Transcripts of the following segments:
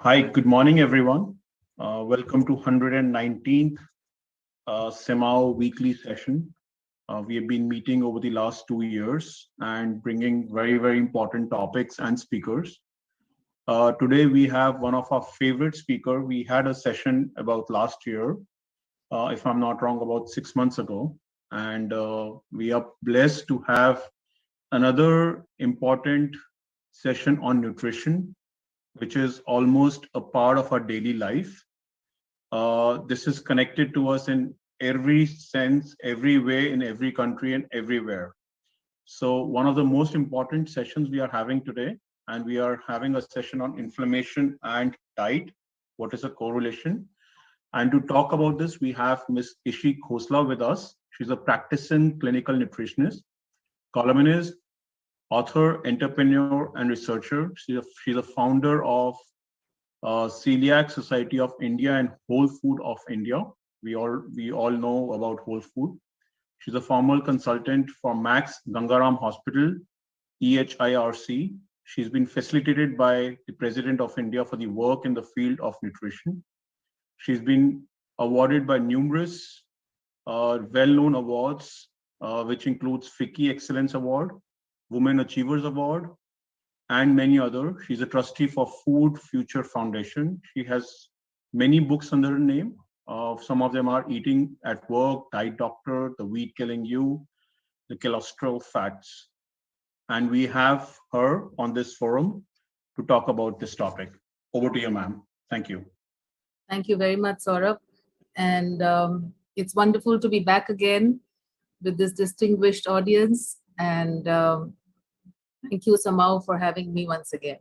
Hi, good morning, everyone. Welcome to 119th CMAAO weekly session. We have been meeting over the last 2 years and bringing very, very important topics and speakers. Today, we have one of our favorite speaker. We had a session about last year, if I'm not wrong, about 6 months ago. And we are blessed to have another important session on nutrition, which is almost a part of our daily life. This is connected to us in every sense, every way, in every country and everywhere. So one of the most important sessions we are having today, and we are having a session on inflammation and diet. What is a correlation? And to talk about this, we have Ms. Ishi Khosla with us. She's a practicing clinical nutritionist, columnist, author, entrepreneur, and researcher. She's a founder of Celiac Society of India and Whole Food of India. We all know about Whole Food. She's a formal consultant for Max Gangaram Hospital, EHIRC. She's been facilitated by the President of India for the work in the field of nutrition. She's been awarded by numerous well-known awards, which includes FICCI Excellence Award, Women Achievers Award, and many other. She's a trustee for Food Future Foundation. She has many books under her name. Some of them are Eating at Work, Diet Doctor, The Wheat Killing You, The Cholesterol Facts. And we have her on this forum to talk about this topic. Over to you, ma'am. Thank you. Thank you very much, Saurabh. And it's wonderful to be back again with this distinguished audience. And thank you, CMAAO, for having me once again.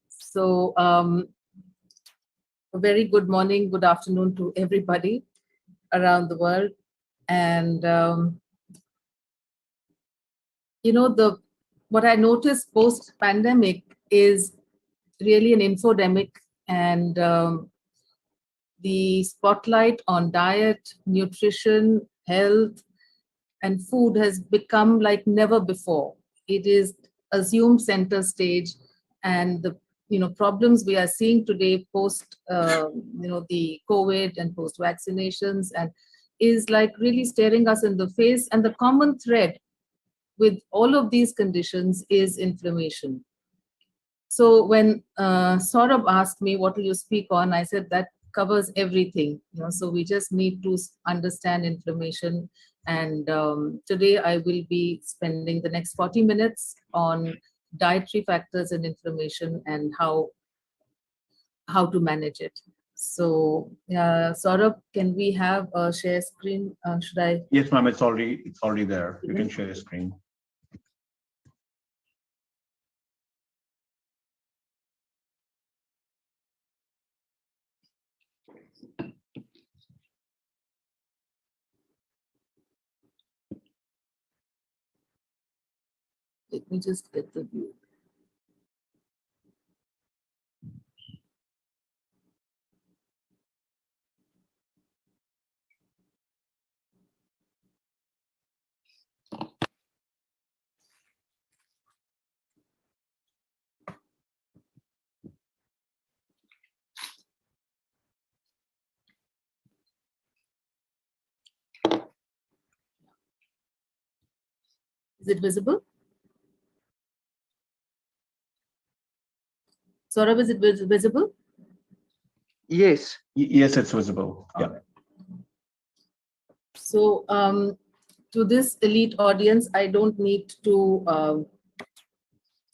So a very good morning, good afternoon to everybody around the world. And what I noticed post-pandemic is really an infodemic, and the spotlight on diet, nutrition, health, and food has become like never before. It is assumed center stage, and the problems we are seeing today post the COVID and post vaccinations and is like really staring us in the face. And the common thread with all of these conditions is inflammation. So when Saurabh asked me, what will you speak on? I said that covers everything. So we just need to understand inflammation. And today I will be spending the next 40 minutes on dietary factors in inflammation and how to manage it. So Saurabh, can we have a share screen? Should I? Yes, ma'am. It's already there. You can share your screen. Let me just get the view. Is it visible? Saurabh, is it visible? Yes. Yes, it's visible. Yeah. So to this elite audience, I don't need to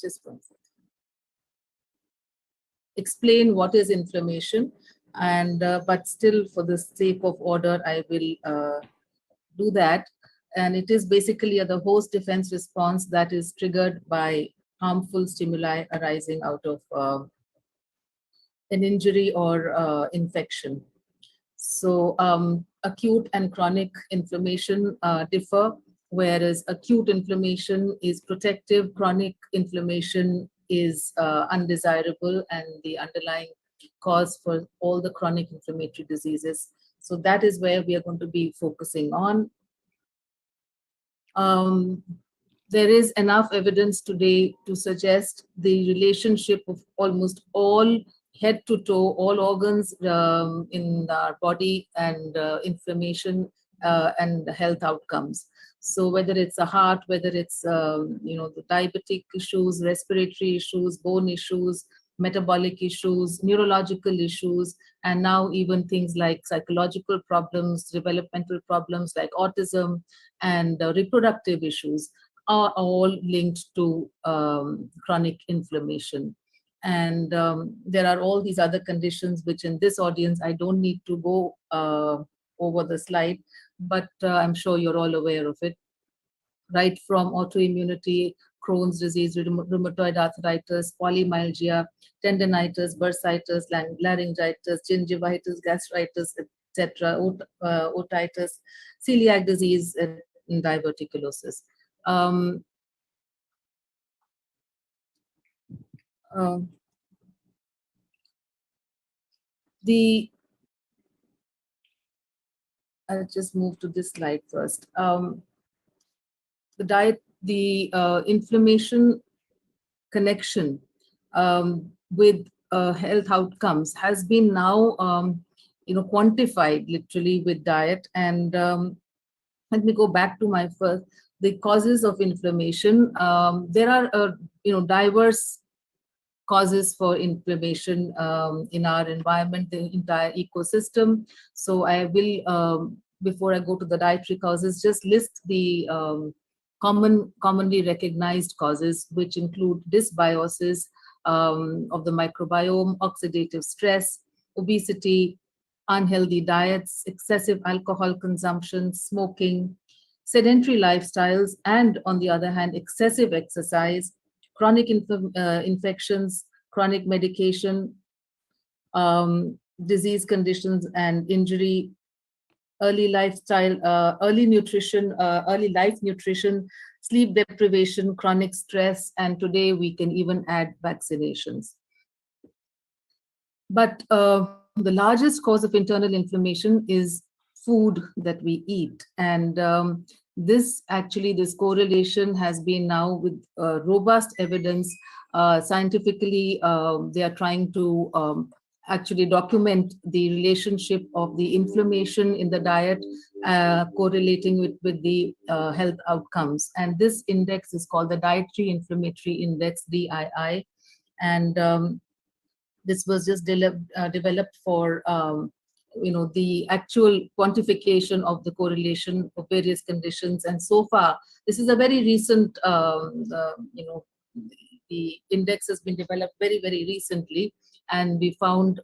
just one second, explain what is inflammation, and but still for the sake of order, I will do that. And it is basically the host defense response that is triggered by harmful stimuli arising out of an injury or infection. So acute and chronic inflammation differ, whereas acute inflammation is protective, chronic inflammation is undesirable and the underlying cause for all the chronic inflammatory diseases. So that is where we are going to be focusing on. There is enough evidence today to suggest the relationship of almost all head to toe, all organs in our body, and inflammation and health outcomes. So whether it's a heart, whether it's the diabetic issues, respiratory issues, bone issues, metabolic issues, neurological issues, and now even things like psychological problems, developmental problems like autism, and reproductive issues are all linked to chronic inflammation. And there are all these other conditions, which in this audience, I don't need to go over the slide, but I'm sure you're all aware of it, right from autoimmunity, Crohn's disease, rheumatoid arthritis, polymyalgia, tendinitis, bursitis, laryngitis, gingivitis, gastritis, etc., otitis, celiac disease, and diverticulosis. Um, uh, the I'll just move to this slide first. The diet, the inflammation connection with health outcomes has been now, quantified literally with diet. And let me go back to my first, the causes of inflammation. There are, diverse causes for inflammation in our environment, the entire ecosystem. So I will, before I go to the dietary causes, just list the commonly recognized causes, which include dysbiosis of the microbiome, oxidative stress, obesity, unhealthy diets, excessive alcohol consumption, smoking, sedentary lifestyles, and on the other hand, excessive exercise, chronic infections, chronic medication, disease conditions and injury, early lifestyle, early life nutrition, sleep deprivation, chronic stress, and today we can even add vaccinations. But the largest cause of internal inflammation is food that we eat. And this correlation has been now with robust evidence. Scientifically, they are trying to actually document the relationship of the inflammation in the diet correlating with the health outcomes. And this index is called the Dietary Inflammatory Index, DII. And this was just developed for the actual quantification of the correlation of various conditions. And so far, this is a very recent, the index has been developed very, very recently, and we found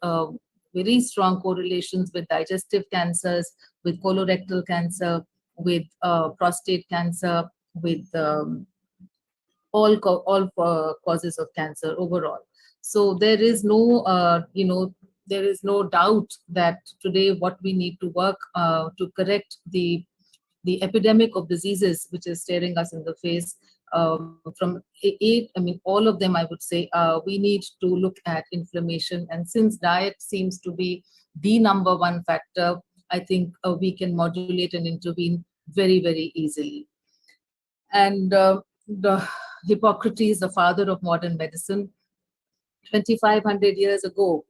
very strong correlations with digestive cancers, with colorectal cancer, with prostate cancer, with all causes of cancer overall. So there is no, there is no doubt that today what we need to work to correct the epidemic of diseases which is staring us in the face. From eight, I mean, all of them, I would say, we need to look at inflammation. And since diet seems to be the number one factor, I think we can modulate and intervene very, very easily. And the Hippocrates, the father of modern medicine, 2,500 years ago,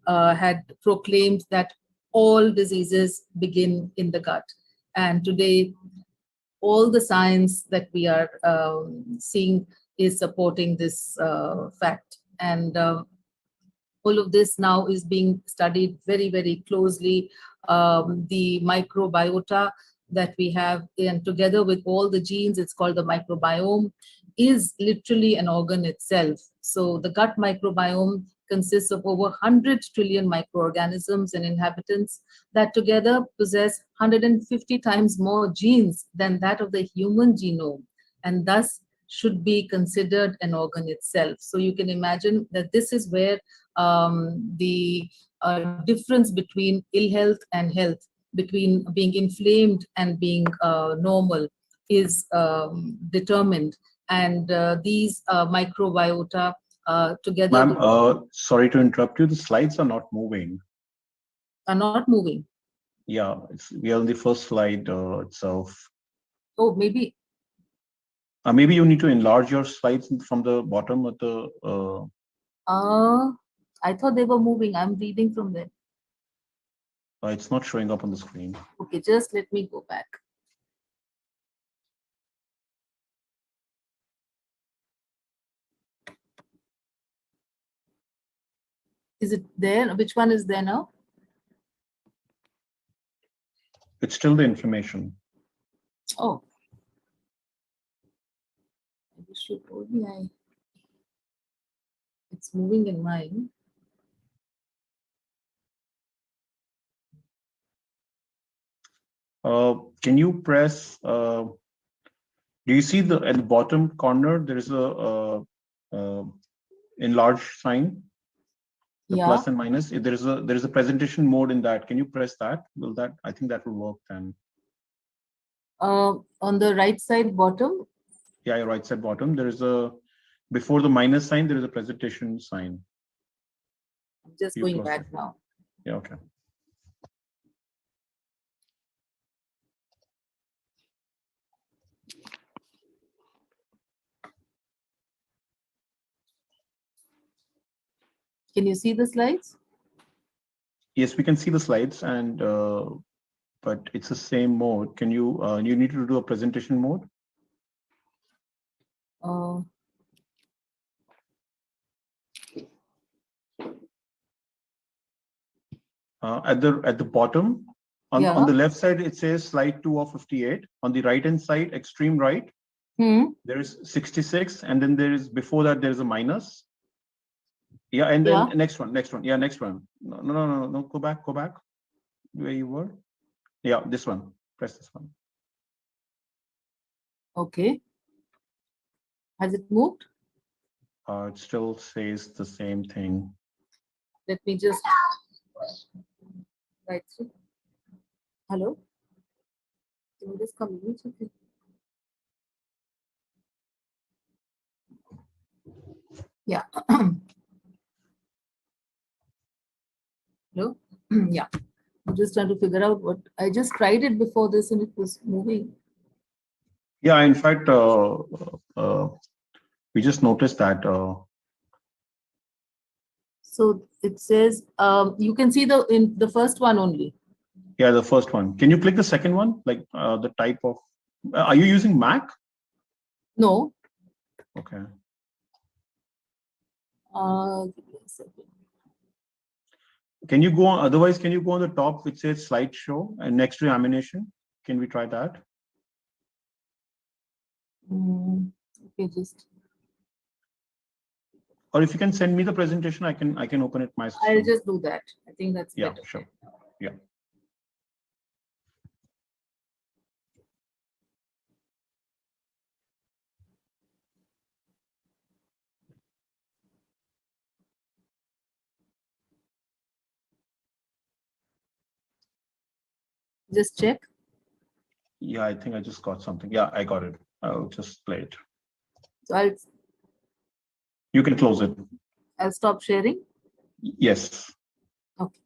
had proclaimed that all diseases begin in the gut. And today, all the science that we are seeing is supporting this fact. And all of this now is being studied very, very closely. The microbiota that we have, and together with all the genes, it's called the microbiome, is literally an organ itself. So the gut microbiome consists of over 100 trillion microorganisms and inhabitants that together possess 150 times more genes than that of the human genome, and thus should be considered an organ itself. So you can imagine that this is where the difference between ill health and health, between being inflamed and being normal, is determined. And these microbiota together. Ma'am, sorry to interrupt you. The slides are not moving. Are not moving. Yeah, we are on the first slide itself. Oh, maybe. Maybe you need to enlarge your slides from the bottom of the. I thought they were moving. I'm reading from there. It's not showing up on the screen. Okay, just let me go back. Is it there? Which one is there now? It's still the information. Oh. I wish you told me it's moving in mine. Can you press? Do you see at the bottom corner there is a enlarged sign, the Yeah. plus and minus? If there is a presentation mode in that. Can you press that? I think that will work then. On the right side bottom. Yeah, your right side bottom. There is before the minus sign. There is a presentation sign. I'm just going back now. Yeah. Okay. Can you see the slides? Yes, we can see the slides, and but it's the same mode. Can you? You need to do a presentation mode. At the bottom, on the left side, it says slide 2 of 58. On the right hand side, extreme right, there is 66, and then there is before that there is a minus. Yeah, and then next one. Yeah, next one. No. Go back. Where you were. Yeah, this one. Press this one. Okay. Has it moved? It still says the same thing. Let me just write through. Hello? Can you just come in? Okay. Yeah. Hello? Yeah. I'm just trying to figure out what I just tried it before this and it was moving. Yeah, in fact, we just noticed that. So it says you can see in the first one only. Yeah, the first one. Can you click the second one? Like the type of. Are you using Mac? No. Okay. Give me a second. Can you go on? Otherwise, can you go on the top which says slideshow and next to animation? Can we try that? Okay, just. Or if you can send me the presentation, I can open it myself. I'll just do that. I think that's better. Yeah, sure. Yeah. Just check. Yeah, I think I just got something. Yeah, I got it. I'll just play it. So You can close it. I'll stop sharing. Yes. Okay.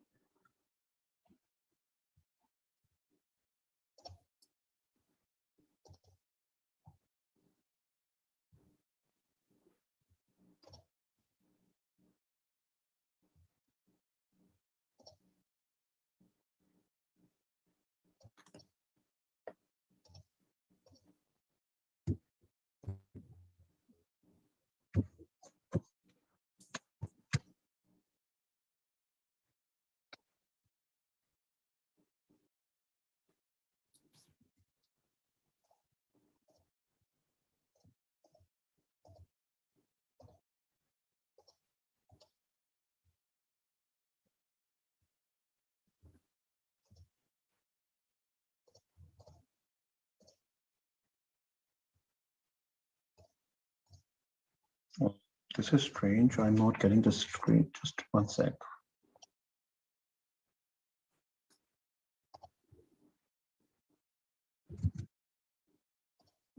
Oh, this is strange. I'm not getting the screen. Just one sec.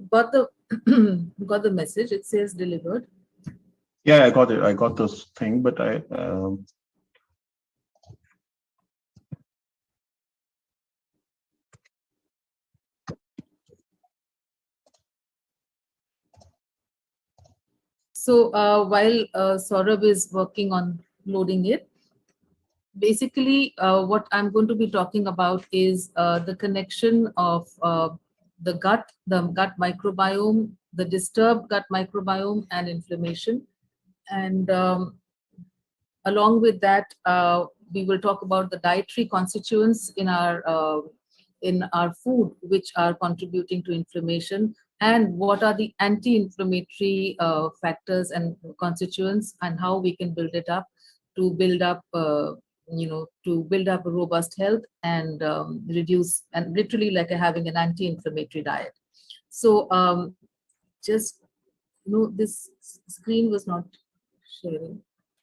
Got the got the message. It says delivered. Yeah, I got it. I got this thing, but I. So while Saurabh is working on loading it. Basically, what I'm going to be talking about is the connection of the gut microbiome, the disturbed gut microbiome, and inflammation. And along with that, we will talk about the dietary constituents in our food, which are contributing to inflammation, and what are the anti-inflammatory factors and constituents, and how we can build it up to build up, to build up a robust health and reduce, and literally like having an anti-inflammatory diet. So just this screen was not sharing.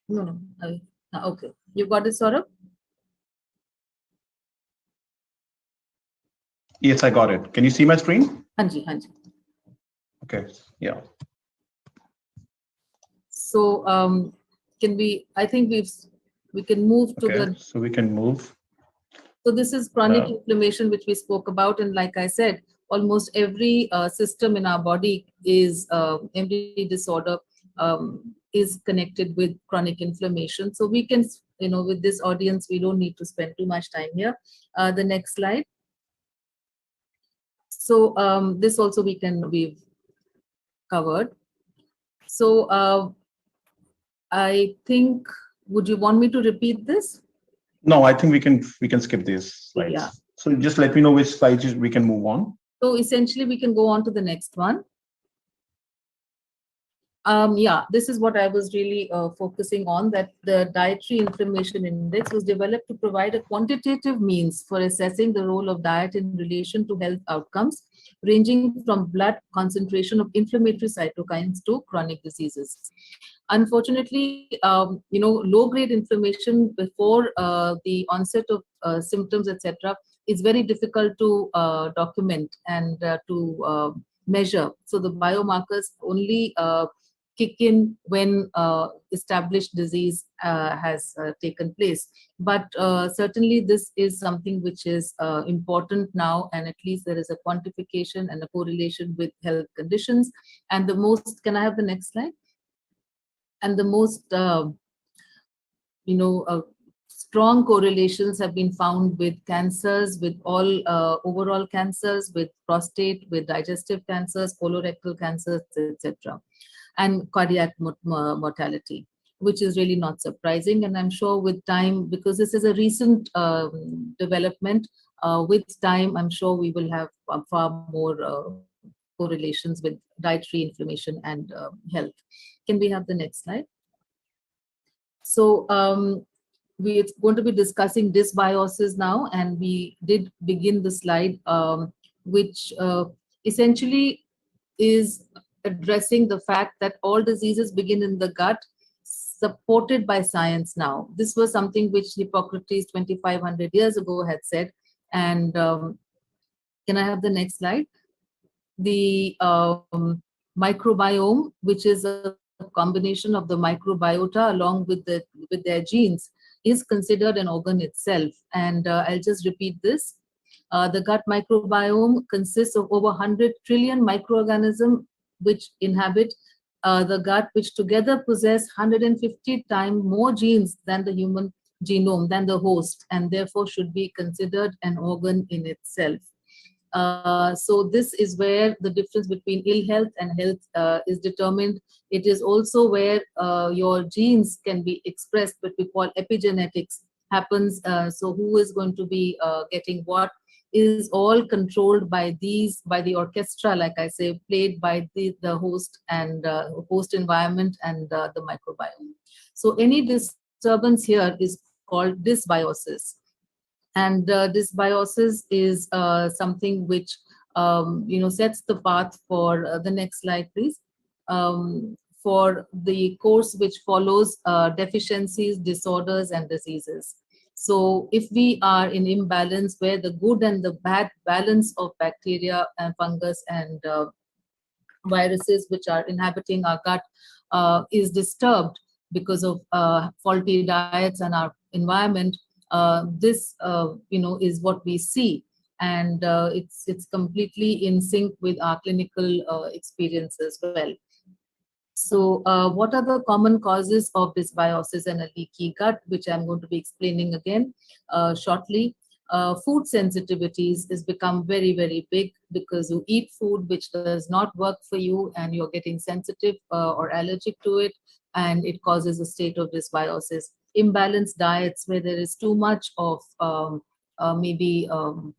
No, no. Okay. You got it, Saurabh? Yes, I got it. Can you see my screen? Hanji, Hanji. Okay. Yeah. So can we, I think we can move to Okay. So we can move. so this is chronic inflammation, which we spoke about. And like I said, almost every system in our body is, every disorder is connected with chronic inflammation. So we can, with this audience, we don't need to spend too much time here. The next slide. So this also we've covered. So I think, would you want me to repeat this? No, I think we can skip these slides. Yeah. So just let me know which slides we can move on. So essentially, we can go on to the next one. Yeah, this is what I was really focusing on, that the dietary inflammation index was developed to provide a quantitative means for assessing the role of diet in relation to health outcomes, ranging from blood concentration of inflammatory cytokines to chronic diseases. Unfortunately, low-grade inflammation before the onset of symptoms, etc., is very difficult to document and to measure. So the biomarkers only kick in when established disease has taken place. But certainly this is something which is important now, and at least there is a quantification and a correlation with health conditions. And the most, can I have the next slide? And the most, strong correlations have been found with cancers, with all overall cancers, with prostate, with digestive cancers, colorectal cancers, etc., and cardiac mortality, which is really not surprising. And I'm sure with time, because this is a recent development, with time, I'm sure we will have far more correlations with dietary inflammation and health. Can we have the next slide? So we're going to be discussing dysbiosis now, and we did begin the slide, which essentially is addressing the fact that all diseases begin in the gut, supported by science now. This was something which Hippocrates 2,500 years ago had said. And can I have the next slide? The microbiome, which is a combination of the microbiota along with their genes, is considered an organ itself. And I'll just repeat this. The gut microbiome consists of over 100 trillion microorganisms which inhabit the gut, which together possess 150 times more genes than the human genome, than the host, and therefore should be considered an organ in itself. So this is where the difference between ill health and health is determined. It is also where your genes can be expressed, what we call epigenetics happens. So who is going to be getting what is all controlled by the orchestra, like I say, played by the host and host environment and the microbiome. So any disturbance here is called dysbiosis. And dysbiosis is something which sets the path for the next slide, please. For the course which follows deficiencies, disorders, and diseases. So if we are in imbalance where the good and the bad balance of bacteria and fungus and viruses which are inhabiting our gut is disturbed because of faulty diets and our environment, this is what we see. And it's completely in sync with our clinical experience as well. So what are the common causes of dysbiosis and a leaky gut, which I'm going to be explaining again shortly. Food sensitivities has become very, very big because you eat food which does not work for you and you're getting sensitive or allergic to it, and it causes a state of dysbiosis. Imbalanced diets where there is too much of maybe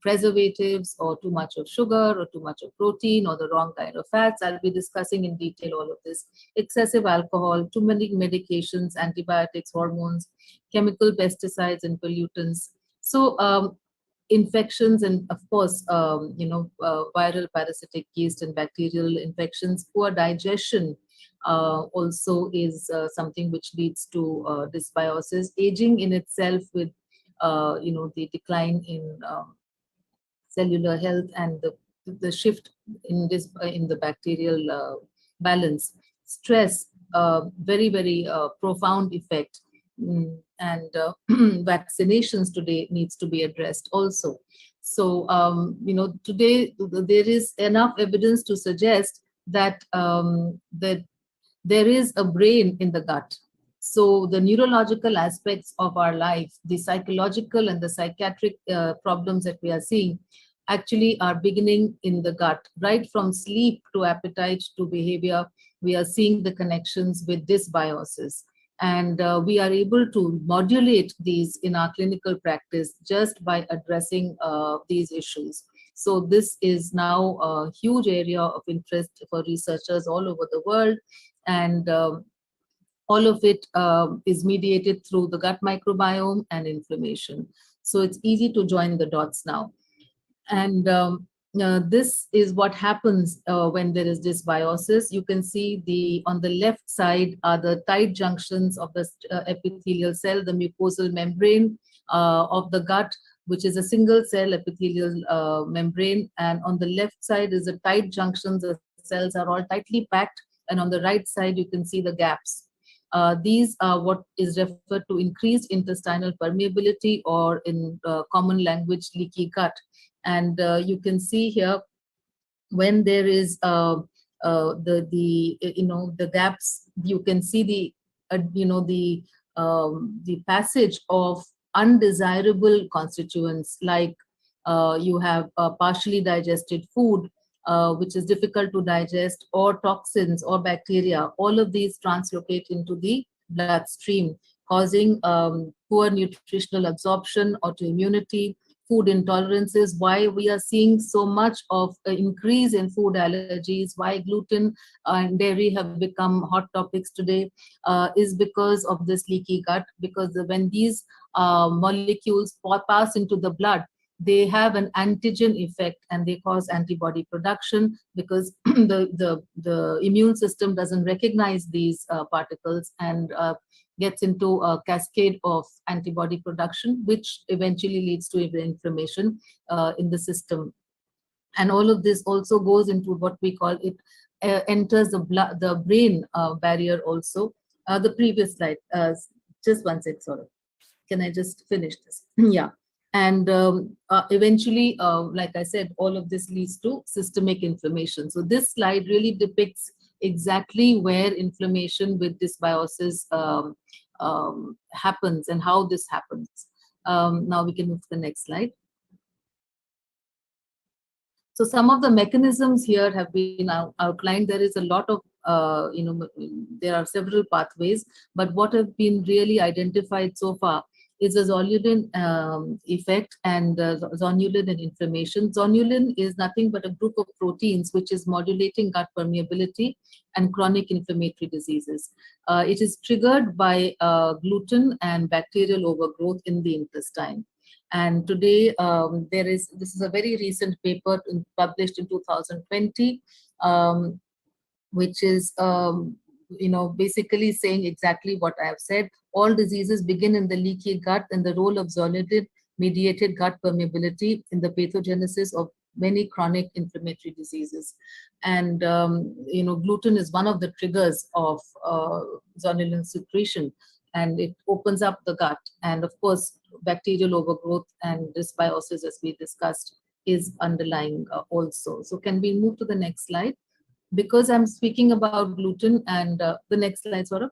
preservatives or too much of sugar or too much of protein or the wrong kind of fats. I'll be discussing in detail all of this. Excessive alcohol, too many medications, antibiotics, hormones, chemical pesticides and pollutants. So infections and of course, viral parasitic yeast and bacterial infections, poor digestion also is something which leads to dysbiosis. Aging in itself with the decline in cellular health and the shift in this in the bacterial balance. Stress, very, very profound effect. And vaccinations today needs to be addressed also. So today there is enough evidence to suggest that there is a brain in the gut. So the neurological aspects of our life, the psychological and the psychiatric problems that we are seeing actually are beginning in the gut. Right from sleep to appetite to behavior, we are seeing the connections with dysbiosis. And we are able to modulate these in our clinical practice just by addressing these issues. So this is now a huge area of interest for researchers all over the world. And all of it is mediated through the gut microbiome and inflammation. So it's easy to join the dots now. And this is what happens when there is dysbiosis. You can see on the left side are the tight junctions of the epithelial cell, the mucosal membrane of the gut, which is a single cell epithelial membrane. And on the left side is the tight junctions. The cells are all tightly packed. And on the right side, you can see the gaps. These are what is referred to increased intestinal permeability, or in common language, leaky gut. And you can see here when there is the gaps, you can see the passage of undesirable constituents, like you have partially digested food which is difficult to digest, or toxins or bacteria. All of these translocate into the bloodstream, causing poor nutritional absorption, autoimmunity, food intolerances. Why we are seeing so much of increase in food allergies, why gluten and dairy have become hot topics today, is because of this leaky gut. Because when these molecules pass into the blood, they have an antigen effect and they cause antibody production, because the immune system doesn't recognize these particles and gets into a cascade of antibody production, which eventually leads to inflammation in the system. And all of this also goes into what we call it, enters the brain barrier also. The previous slide, just one sec, sorry. Can I just finish this? Yeah. And eventually, like I said, all of this leads to systemic inflammation. So this slide really depicts exactly where inflammation with dysbiosis happens and how this happens. Now we can move to the next slide. So some of the mechanisms here have been outlined. There is a lot of, there are several pathways, but what have been really identified so far is a zonulin effect and zonulin and inflammation. Zonulin is nothing but a group of proteins which is modulating gut permeability and chronic inflammatory diseases. It is triggered by gluten and bacterial overgrowth in the intestine. And today, this is a very recent paper published in 2020, which is, basically saying exactly what I have said. All diseases begin in the leaky gut, and the role of zonulin-mediated gut permeability in the pathogenesis of many chronic inflammatory diseases. And, gluten is one of the triggers of zonulin secretion, and it opens up the gut. And of course, bacterial overgrowth and dysbiosis, as we discussed, is underlying also. So can we move to the next slide? because I'm speaking about gluten, and the next slide, sort of,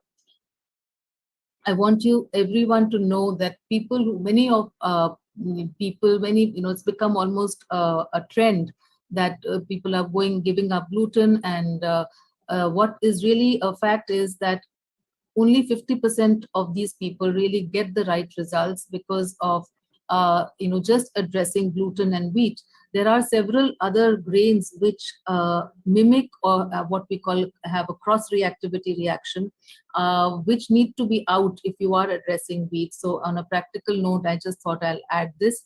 I want everyone to know that many of people, it's become almost a trend that people are giving up gluten. And what is really a fact is that only 50% of these people really get the right results because of just addressing gluten and wheat. There are several other grains which mimic, or what we call, have a cross reactivity reaction, which need to be out if you are addressing wheat. So on a practical note, I just thought I'll add this.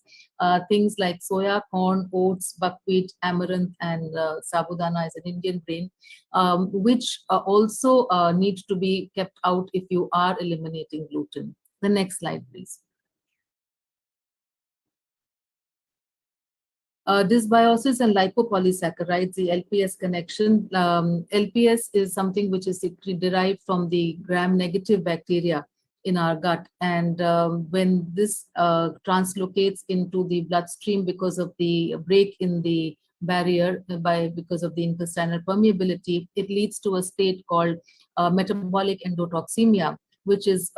Things like soya, corn, oats, buckwheat, amaranth, and sabudana is an Indian grain, which also need to be kept out if you are eliminating gluten. The next slide, please. Dysbiosis and lipopolysaccharides, the LPS connection. LPS is something which is derived from the gram-negative bacteria in our gut. And when this translocates into the bloodstream because of the break in the barrier, because of the intestinal permeability, it leads to a state called metabolic endotoxemia, which is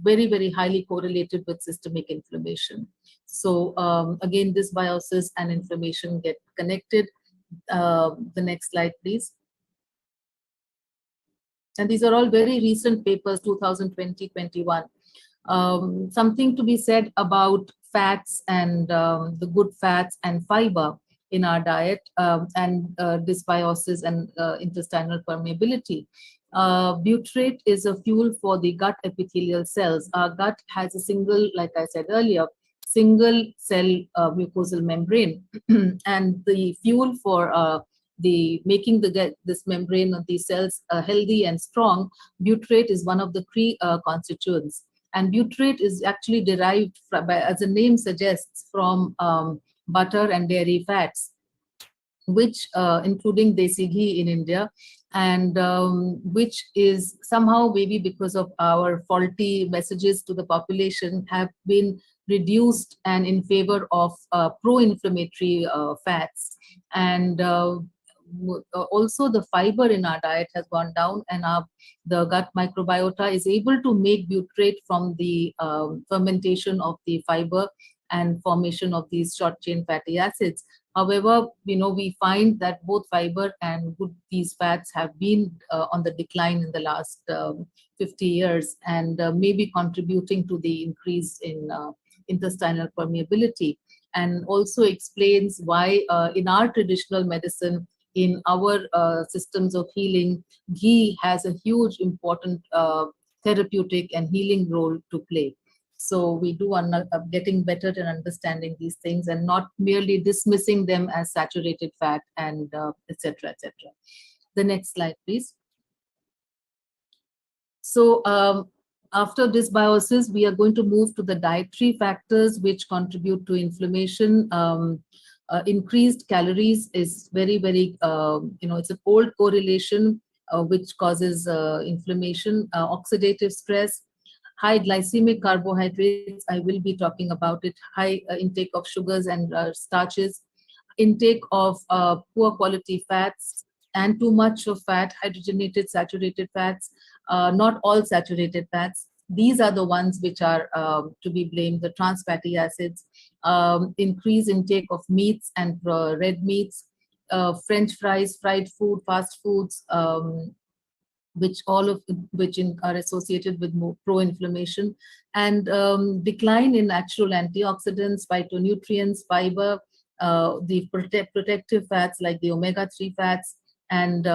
very, very highly correlated with systemic inflammation. So again, dysbiosis and inflammation get connected. The next slide, please. And these are all very recent papers, 2020-21. Something to be said about fats and the good fats and fiber in our diet, and dysbiosis and intestinal permeability. Butyrate is a fuel for the gut epithelial cells. Our gut has a single, like I said earlier, single cell mucosal membrane, and the fuel for the making this membrane of these cells healthy and strong, butyrate is one of the key constituents. And butyrate is actually derived as the name suggests, from butter and dairy fats, which including desi ghee in India, and which is somehow, maybe because of our faulty messages to the population, have been reduced and in favor of pro-inflammatory fats. And also the fiber in our diet has gone down, and the gut microbiota is able to make butyrate from the fermentation of the fiber and formation of these short chain fatty acids. However, we find that both fiber and these fats have been on the decline in the last 50 years, and may be contributing to the increase in intestinal permeability, and also explains why in our traditional medicine, in our systems of healing, ghee has a huge important therapeutic and healing role to play. So we do getting better at understanding these things and not merely dismissing them as saturated fat and etc. etc. The next slide, please. So after dysbiosis, we are going to move to the dietary factors which contribute to inflammation. Increased calories is very, very, it's an old correlation which causes inflammation. Oxidative stress, high glycemic carbohydrates, I will be talking about it, high intake of sugars and starches, intake of poor quality fats, and too much of fat, hydrogenated saturated fats, not all saturated fats. These are the ones which are to be blamed, the trans fatty acids, increase intake of meats and red meats, French fries, fried food, fast foods, which are associated with more pro-inflammation, and decline in natural antioxidants, phytonutrients, fiber, the protective fats like the omega-3 fats, and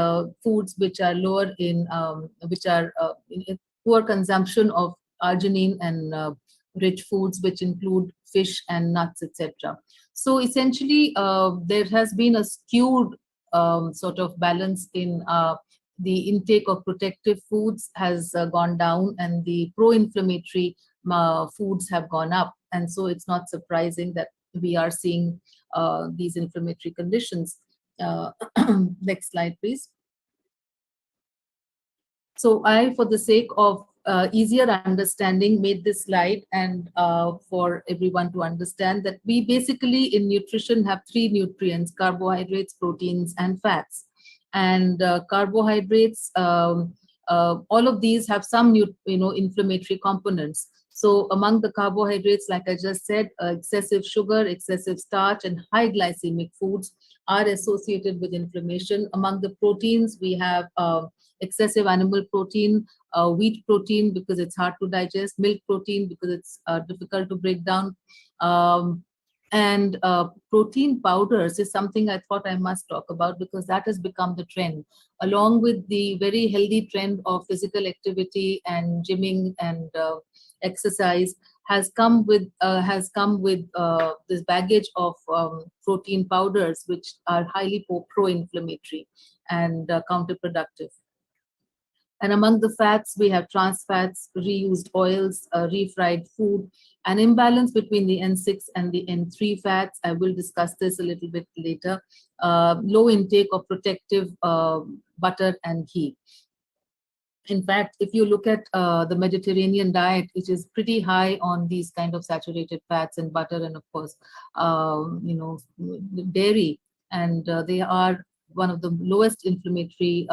foods which are lower in, in poor consumption of arginine, and rich foods which include fish and nuts, etc. So essentially, there has been a skewed sort of balance in the intake of protective foods has gone down, and the pro-inflammatory foods have gone up. And so it's not surprising that we are seeing these inflammatory conditions. Next slide, please. So I, for the sake of easier understanding, made this slide, and for everyone to understand that we basically in nutrition have three nutrients: carbohydrates, proteins, and fats. and carbohydrates. All of these have some inflammatory components. So among the carbohydrates, like I just said, excessive sugar, excessive starch, and high glycemic foods are associated with inflammation. Among the proteins, we have excessive animal protein, wheat protein because it's hard to digest, milk protein because it's difficult to break down. Um, and protein powders is something I thought I must talk about because that has become the trend, along with the very healthy trend of physical activity and gymming and exercise has come with this baggage of protein powders, which are highly pro-inflammatory and counterproductive. And among the fats, we have trans fats, reused oils, refried food, an imbalance between the N6 and the N3 fats. I will discuss this a little bit later. Low intake of protective butter and ghee. In fact, if you look at the Mediterranean diet, which is pretty high on these kind of saturated fats and butter, and of course, dairy, and they are one of the lowest inflammatory,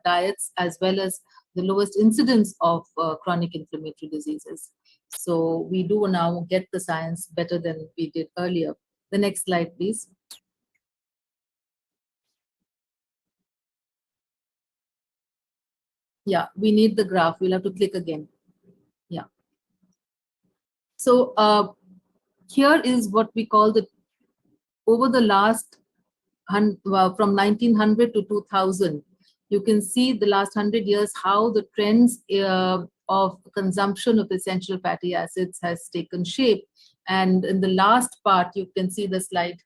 diets, as well as the lowest incidence of chronic inflammatory diseases. So we do now get the science better than we did earlier. The next slide, please. Yeah, we need the graph. We'll have to click again. Yeah. So here is what we call the, over the last, from 1900 to 2000, you can see the last 100 years how the trends of consumption of essential fatty acids has taken shape. And in the last part, you can see the slide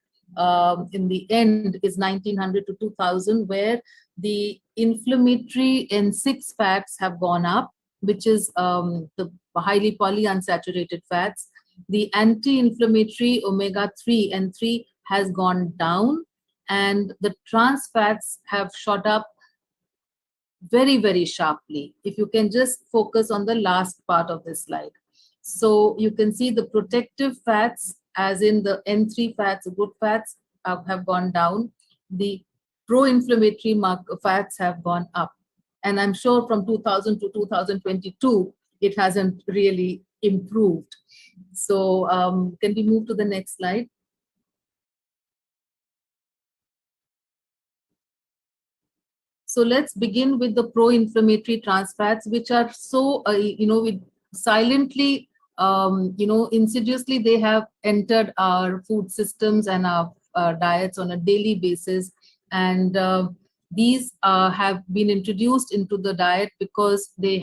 in the end is 1900 to 2000, where the inflammatory N6 fats have gone up, which is the highly polyunsaturated fats. The anti-inflammatory omega-3 and 3 has gone down, and the trans fats have shot up very, very sharply. If you can just focus on the last part of this slide. So you can see the protective fats, as in the N3 fats, good fats, have gone down. The pro-inflammatory fats have gone up. And I'm sure from 2000 to 2022, it hasn't really improved. So can we move to the next slide? So let's begin with the pro-inflammatory trans fats, which are so, we silently, insidiously, they have entered our food systems and our diets on a daily basis. And these have been introduced into the diet because they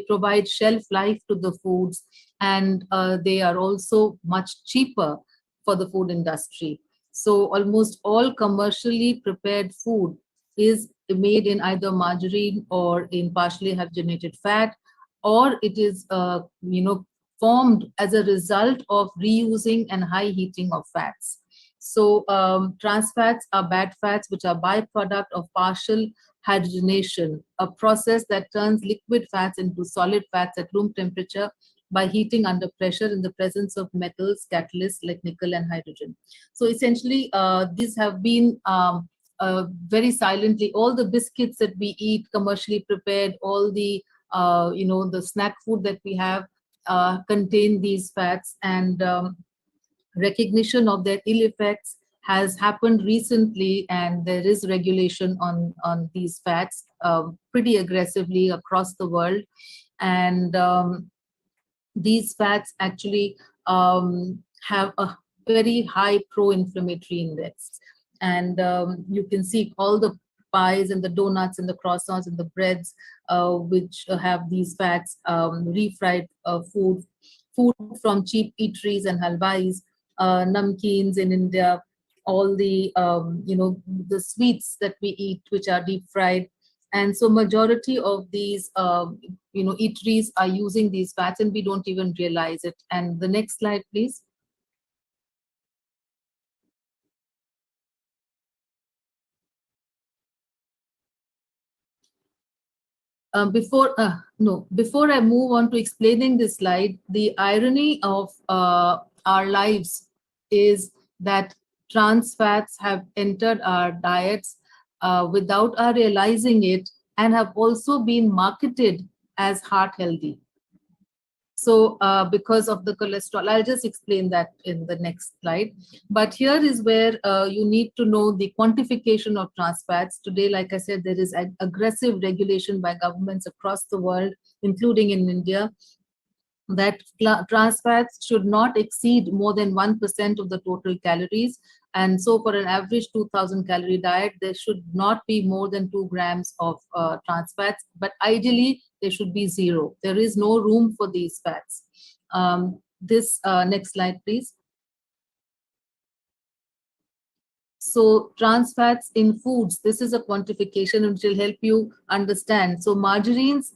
provide shelf life to the foods, and they are also much cheaper for the food industry. So almost all commercially prepared food is made in either margarine or in partially hydrogenated fat, or it is formed as a result of reusing and high heating of fats. So trans fats are bad fats, which are byproduct of partial hydrogenation, a process that turns liquid fats into solid fats at room temperature by heating under pressure in the presence of metals, catalysts like nickel and hydrogen. So essentially, these have been very silently, all the biscuits that we eat commercially prepared, all the the snack food that we have contain these fats, and recognition of their ill effects has happened recently, and there is regulation on these fats pretty aggressively across the world. And these fats actually have a very high pro-inflammatory index. And you can see all the pies and the donuts and the croissants and the breads which have these fats, refried food from cheap eateries and halwais, namkeens in India, all the the sweets that we eat which are deep fried. And so majority of these eateries are using these fats, and we don't even realize it. And the next slide, please. Before I move on to explaining this slide, the irony of our lives is that trans fats have entered our diets without our realizing it, and have also been marketed as heart healthy. So because of the cholesterol, I'll just explain that in the next slide. But here is where you need to know the quantification of trans fats. Today, like I said, there is aggressive regulation by governments across the world, including in India, that trans fats should not exceed more than 1% of the total calories. And so for an average 2000 calorie diet, there should not be more than 2 grams of trans fats, but ideally there should be zero. There is no room for these fats. This next slide, please. So trans fats in foods, this is a quantification which will help you understand. So margarines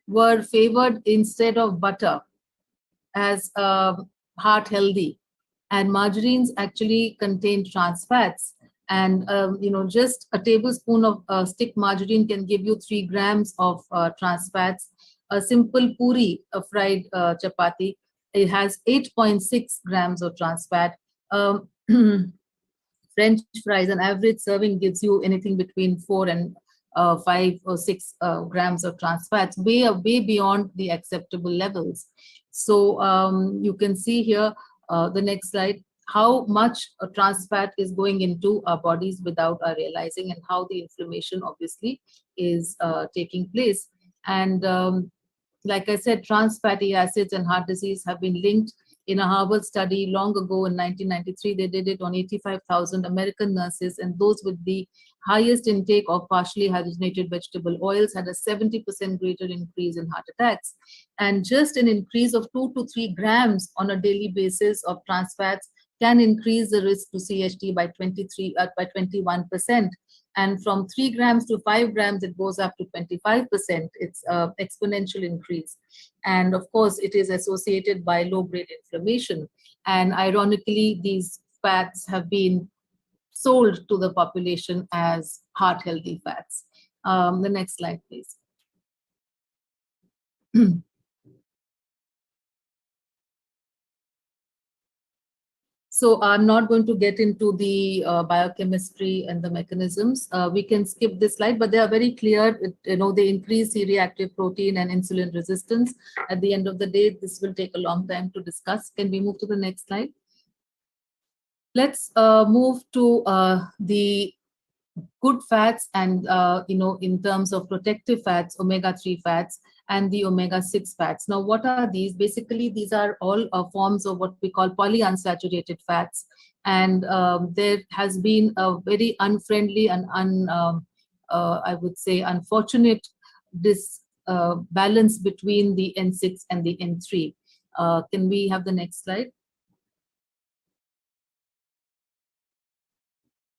were favored instead of butter as heart healthy, and margarines actually contain trans fats. And just a tablespoon of stick margarine can give you 3 grams of trans fats. A simple puri, a fried chapati, it has 8.6 grams of trans fat. French fries, an average serving gives you anything between 4 and 5 or 6 grams of trans fats, way beyond the acceptable levels. So you can see here, the next slide, how much trans fat is going into our bodies without our realizing, and how the inflammation obviously is taking place. And like I said, trans fatty acids and heart disease have been linked. In a Harvard study long ago in 1993, they did it on 85,000 American nurses, and those with the highest intake of partially hydrogenated vegetable oils had a 70% greater increase in heart attacks. And just an increase of 2 to 3 grams on a daily basis of trans fats can increase the risk to CHD by 21%. And from 3 grams to 5 grams, it goes up to 25%. It's an exponential increase. And of course, it is associated by low-grade inflammation. And ironically, these fats have been sold to the population as heart-healthy fats. The next slide, please. So I'm not going to get into the biochemistry and the mechanisms. We can skip this slide, but they are very clear. They increase C-reactive protein and insulin resistance. At the end of the day, this will take a long time to discuss. Can we move to the next slide? Let's move to the good fats, and in terms of protective fats, omega-3 fats and the omega-6 fats. Now, what are these? Basically, these are all forms of what we call polyunsaturated fats, and there has been a very unfriendly and I would say unfortunate balance between the N6 and the N3. Can we have the next slide?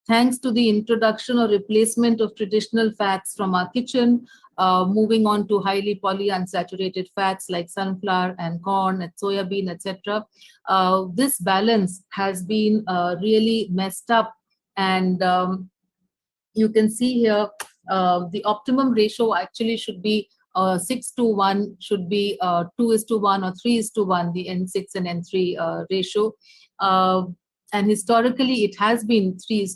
Thanks to the introduction or replacement of traditional fats from our kitchen, moving on to highly polyunsaturated fats like sunflower and corn and soya bean, etc. This balance has been really messed up, and you can see here the optimum ratio actually should be 6:1, should be 2:1 or 3:1, the N6 and N3 ratio. And historically, it has been 3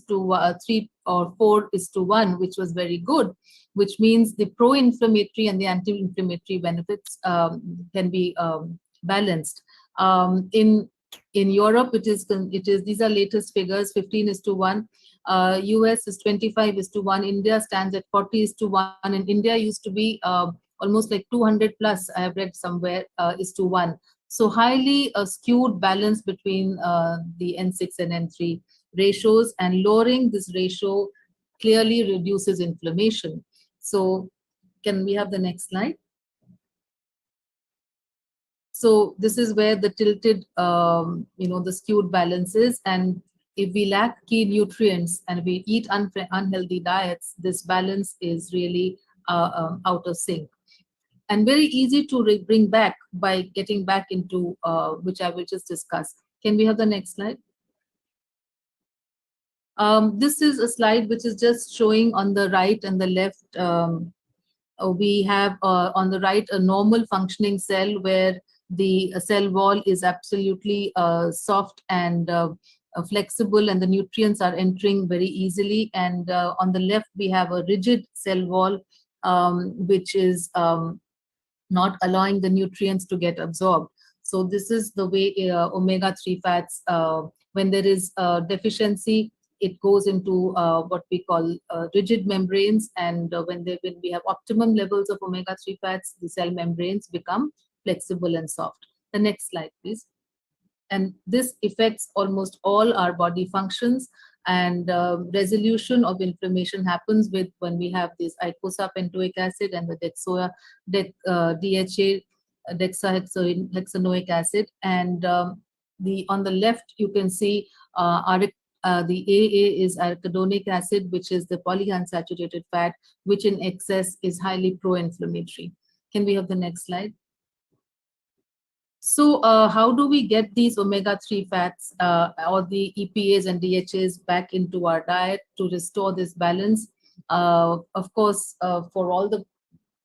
or 4:1, which was very good, which means the pro-inflammatory and the anti-inflammatory benefits can be balanced. In Europe, these are latest figures, 15:1. US is 25:1. India stands at 40:1. And India used to be almost like 200 plus, I have read somewhere, is to 1. So highly skewed balance between the N6 and N3 ratios, and lowering this ratio clearly reduces inflammation. So can we have the next slide? So this is where the tilted, the skewed balance is. And if we lack key nutrients and we eat unhealthy diets, this balance is really out of sync. And very easy to bring back by getting back into which I will just discuss. Can we have the next slide? This is a slide which is just showing on the right and the left. We have on the right a normal functioning cell where the cell wall is absolutely soft and flexible and the nutrients are entering very easily. And on the left, we have a rigid cell wall, which is not allowing the nutrients to get absorbed. So this is the way omega-3 fats, when there is deficiency, it goes into what we call rigid membranes. And when we have optimum levels of omega-3 fats, the cell membranes become flexible and soft. The next slide, please. And this affects almost all our body functions, and resolution of inflammation happens with when we have this icosapentaenoic acid and the DHA, dexahexanoic acid. And the on the left you can see the AA is arachidonic acid, which is the polyunsaturated fat, which in excess is highly pro-inflammatory. Can we have the next slide? So how do we get these omega-3 fats or the EPAs and DHAs back into our diet to restore this balance? Of course, for all the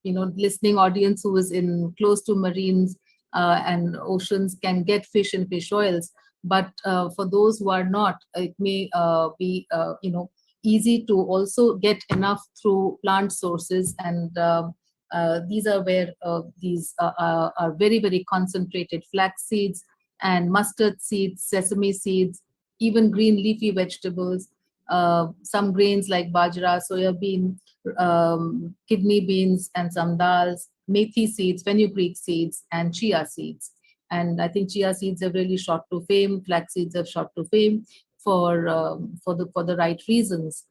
listening audience who is in close to marines and oceans can get fish and fish oils, but for those who are not, it may be easy to also get enough through plant sources. And these are where these are very, very concentrated flax seeds and mustard seeds, sesame seeds, even green leafy vegetables, some grains like bajra, soya bean, kidney beans, and some dals, methi seeds, fenugreek seeds, and chia seeds. And I think chia seeds have really shot to fame. Flax seeds have shot to fame for the right reasons.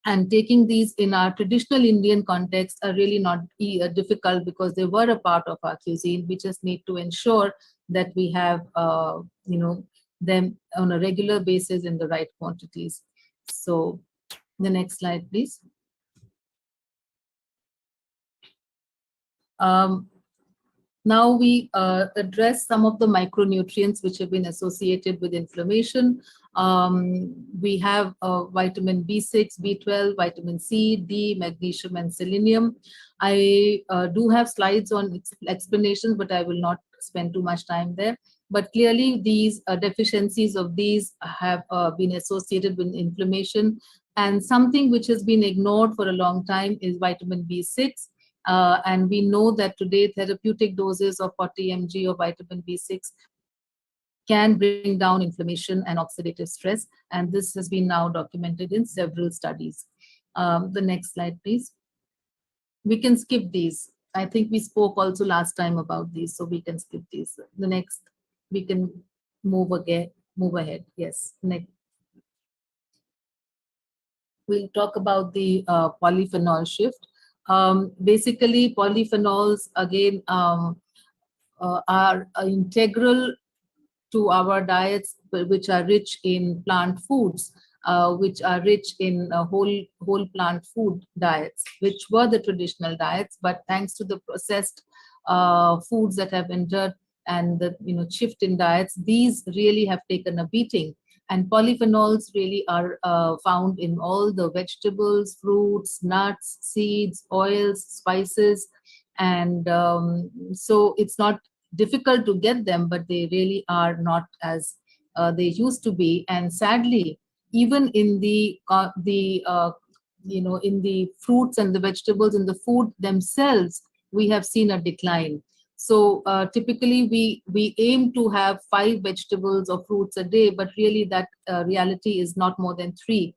And taking these in our traditional Indian context are really not difficult, because they were a part of our cuisine. We just need to ensure that we have them on a regular basis in the right quantities. So the next slide, please. Now we address some of the micronutrients which have been associated with inflammation. We have vitamin B6, B12, vitamin C, D, magnesium, and selenium. I do have slides on explanations, but I will not spend too much time there. But clearly, these deficiencies of these have been associated with inflammation. And something which has been ignored for a long time is vitamin B6. And we know that today therapeutic doses of 40 mg of vitamin B6 can bring down inflammation and oxidative stress. And this has been now documented in several studies. The next slide, please. We can skip these. I think we spoke also last time about these, so we can skip these. The next, we can move ahead. Yes, next. We'll talk about the polyphenol shift. Basically, polyphenols, again, are integral to our diets, which are rich in plant foods, which are rich in whole plant food diets, which were the traditional diets. But thanks to the processed foods that have entered and the shift in diets, these really have taken a beating. And polyphenols really are found in all the vegetables, fruits, nuts, seeds, oils, spices. And so it's not difficult to get them, but they really are not as they used to be. And sadly, even in the in the fruits and the vegetables in the food themselves, we have seen a decline. So typically we aim to have 5 vegetables or fruits a day, but really that reality is not more than 3.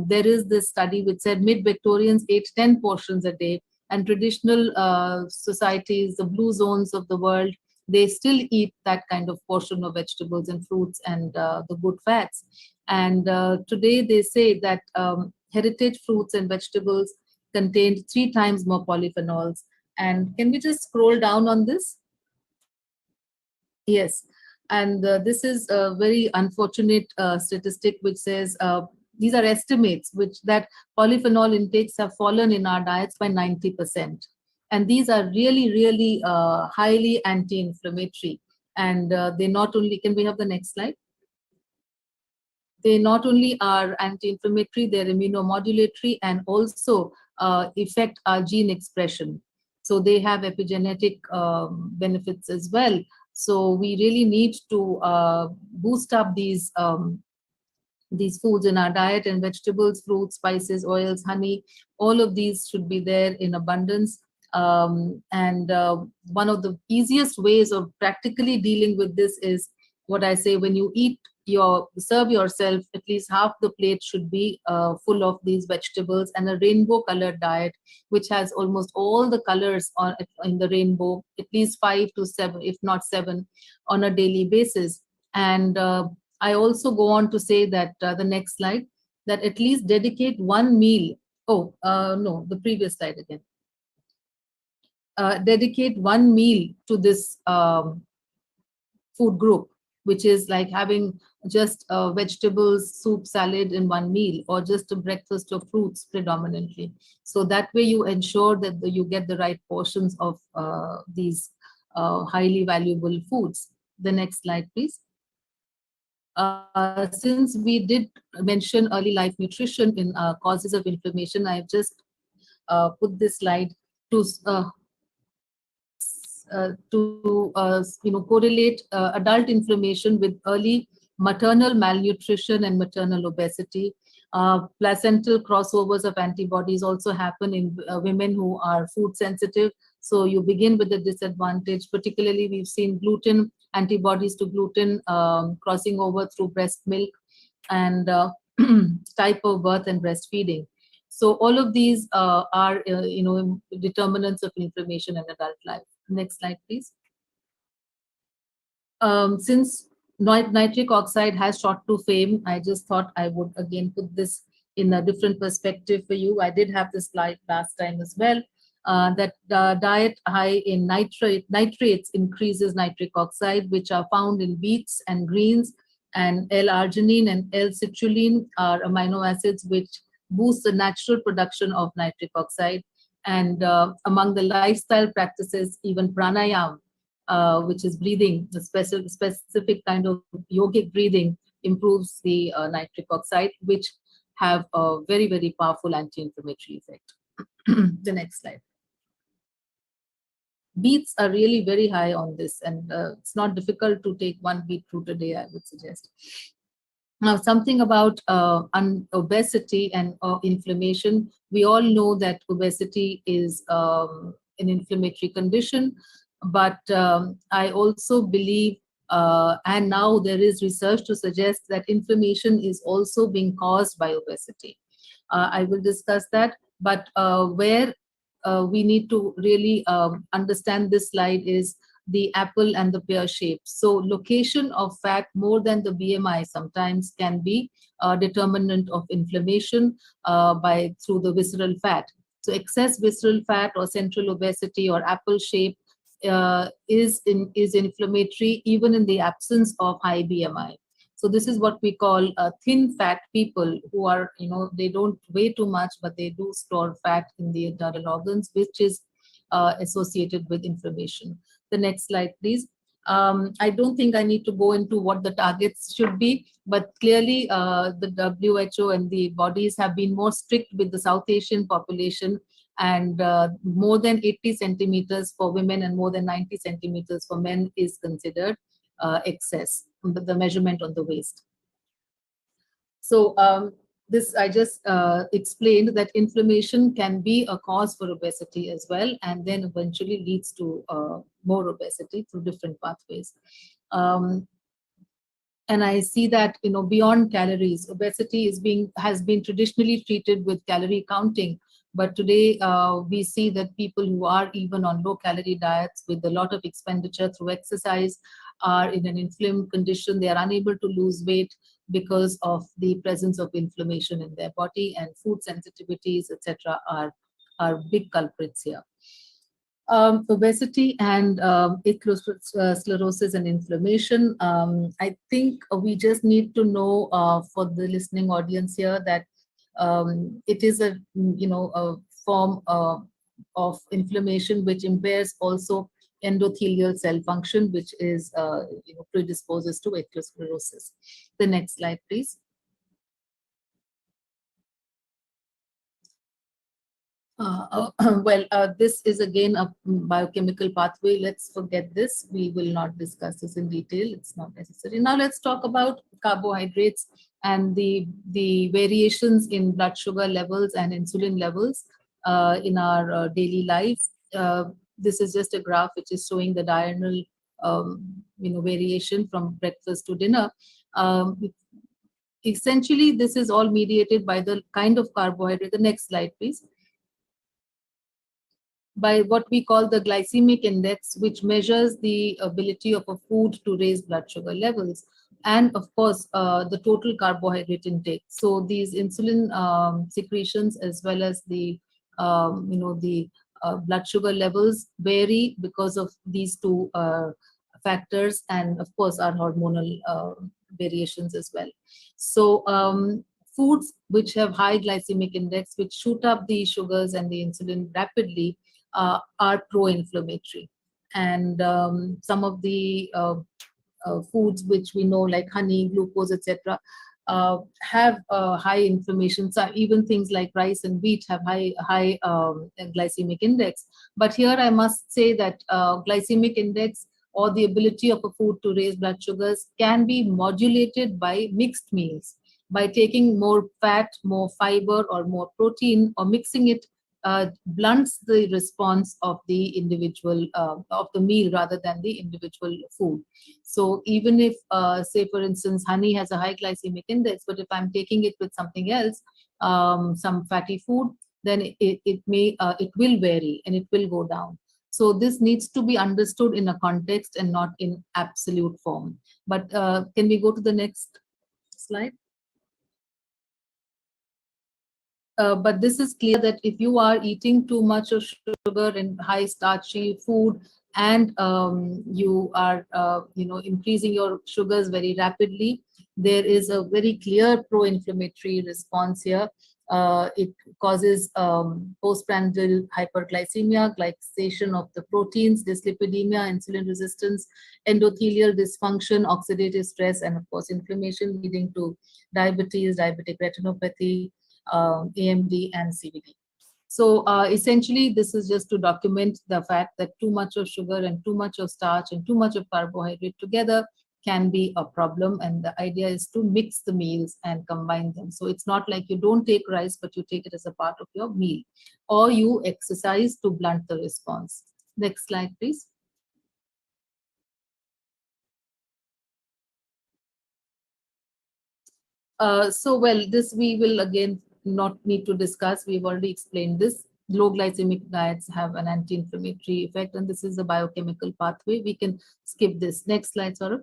There is this study which said mid-Victorians ate 10 portions a day, and traditional societies, the blue zones of the world, they still eat that kind of portion of vegetables and fruits and the good fats. And today they say that heritage fruits and vegetables contained 3 times more polyphenols. And can we just scroll down on this? Yes. And this is a very unfortunate statistic which says these are estimates which that polyphenol intakes have fallen in our diets by 90%. And these are really, really highly anti-inflammatory. And they not only, can we have the next slide? They not only are anti-inflammatory, they're immunomodulatory and also affect our gene expression. So they have epigenetic benefits as well. So we really need to boost up these foods in our diet, and vegetables, fruits, spices, oils, honey, all of these should be there in abundance. And one of the easiest ways of practically dealing with this is what I say: when you eat serve yourself, at least half the plate should be full of these vegetables, and a rainbow colored diet which has almost all the colors in the rainbow, at least 5 to 7, if not 7, on a daily basis. And I also go on to say that the next slide, that at least dedicate one meal. Oh, no, the previous slide again. Dedicate one meal to this food group, which is like having just vegetables, soup, salad in one meal, or just a breakfast of fruits predominantly. So that way you ensure that you get the right portions of these highly valuable foods. The next slide, please. Since we did mention early life nutrition in causes of inflammation, I've just put this slide to correlate adult inflammation with early maternal malnutrition and maternal obesity. Placental crossovers of antibodies also happen in women who are food sensitive. So you begin with the disadvantage. Particularly, we've seen gluten antibodies to gluten crossing over through breast milk and type of birth and breastfeeding. So all of these are determinants of inflammation in adult life. Next slide, please. Since nitric oxide has shot to fame, I just thought I would again put this in a different perspective for you. I did have this slide last time as well. That diet high in nitrates increases nitric oxide, which are found in beets and greens, and L-arginine and L-citrulline are amino acids which boost the natural production of nitric oxide. And among the lifestyle practices, even pranayam, which is breathing, the specific kind of yogic breathing, improves the nitric oxide, which have a very, very powerful anti-inflammatory effect. The next slide. Beets are really very high on this, and it's not difficult to take one beetroot a day, I would suggest. Now, something about obesity and inflammation. We all know that obesity is an inflammatory condition, but I also believe, and now there is research to suggest that inflammation is also being caused by obesity. I will discuss that, but where we need to really understand this slide is the apple and the pear shape. So location of fat more than the BMI sometimes can be a determinant of inflammation through the visceral fat. So excess visceral fat or central obesity or apple shape is inflammatory even in the absence of high BMI. So this is what we call thin fat people who are, they don't weigh too much, but they do store fat in the internal organs, which is associated with inflammation. The next slide, please. I don't think I need to go into what the targets should be, but clearly the WHO and the bodies have been more strict with the South Asian population, and more than 80 centimeters for women and more than 90 centimeters for men is considered excess, the measurement on the waist. So this I just explained that inflammation can be a cause for obesity as well, and then eventually leads to more obesity through different pathways. And I see that beyond calories, obesity has been traditionally treated with calorie counting, but today we see that people who are even on low calorie diets with a lot of expenditure through exercise are in an inflamed condition. They are unable to lose weight because of the presence of inflammation in their body, and food sensitivities, etc., are big culprits here. Obesity and atherosclerosis and inflammation. I think we just need to know for the listening audience here that it is a form of inflammation which impairs also endothelial cell function, which is predisposes to atherosclerosis. The next slide, please. This is again a biochemical pathway. Let's forget this. We will not discuss this in detail. It's not necessary. Now let's talk about carbohydrates and the variations in blood sugar levels and insulin levels in our daily life. This is just a graph which is showing the diurnal, variation from breakfast to dinner. Essentially, this is all mediated by the kind of carbohydrate. The next slide, please. By what we call the glycemic index, which measures the ability of a food to raise blood sugar levels, and of course, the total carbohydrate intake. So these insulin secretions, as well as the, the blood sugar levels vary because of these two factors, and of course, our hormonal variations as well. So foods which have high glycemic index, which shoot up the sugars and the insulin rapidly, are pro-inflammatory. And some of the foods which we know, like honey, glucose, etc., have high inflammation. So even things like rice and wheat have high glycemic index. But here I must say that glycemic index, or the ability of a food to raise blood sugars, can be modulated by mixed meals, by taking more fat, more fiber, or more protein, or mixing it blunts the response of the individual, of the meal, rather than the individual food. So even if, say for instance, honey has a high glycemic index, but if I'm taking it with something else, some fatty food, then it will vary and it will go down. So this needs to be understood in a context and not in absolute form. But can we go to the next slide? But this is clear that if you are eating too much of sugar and high starchy food, and you are increasing your sugars very rapidly, there is a very clear pro-inflammatory response here. It causes postprandial hyperglycemia, glycation of the proteins, dyslipidemia, insulin resistance, endothelial dysfunction, oxidative stress, and of course inflammation, leading to diabetes, diabetic retinopathy, AMD, and CVD. So essentially, this is just to document the fact that too much of sugar and too much of starch and too much of carbohydrate together can be a problem. And the idea is to mix the meals and combine them. So it's not like you don't take rice, but you take it as a part of your meal, or you exercise to blunt the response. Next slide, please. This we will again not need to discuss. We've already explained this. Low glycemic diets have an anti-inflammatory effect, and this is a biochemical pathway. We can skip this. Next slide, Saurabh.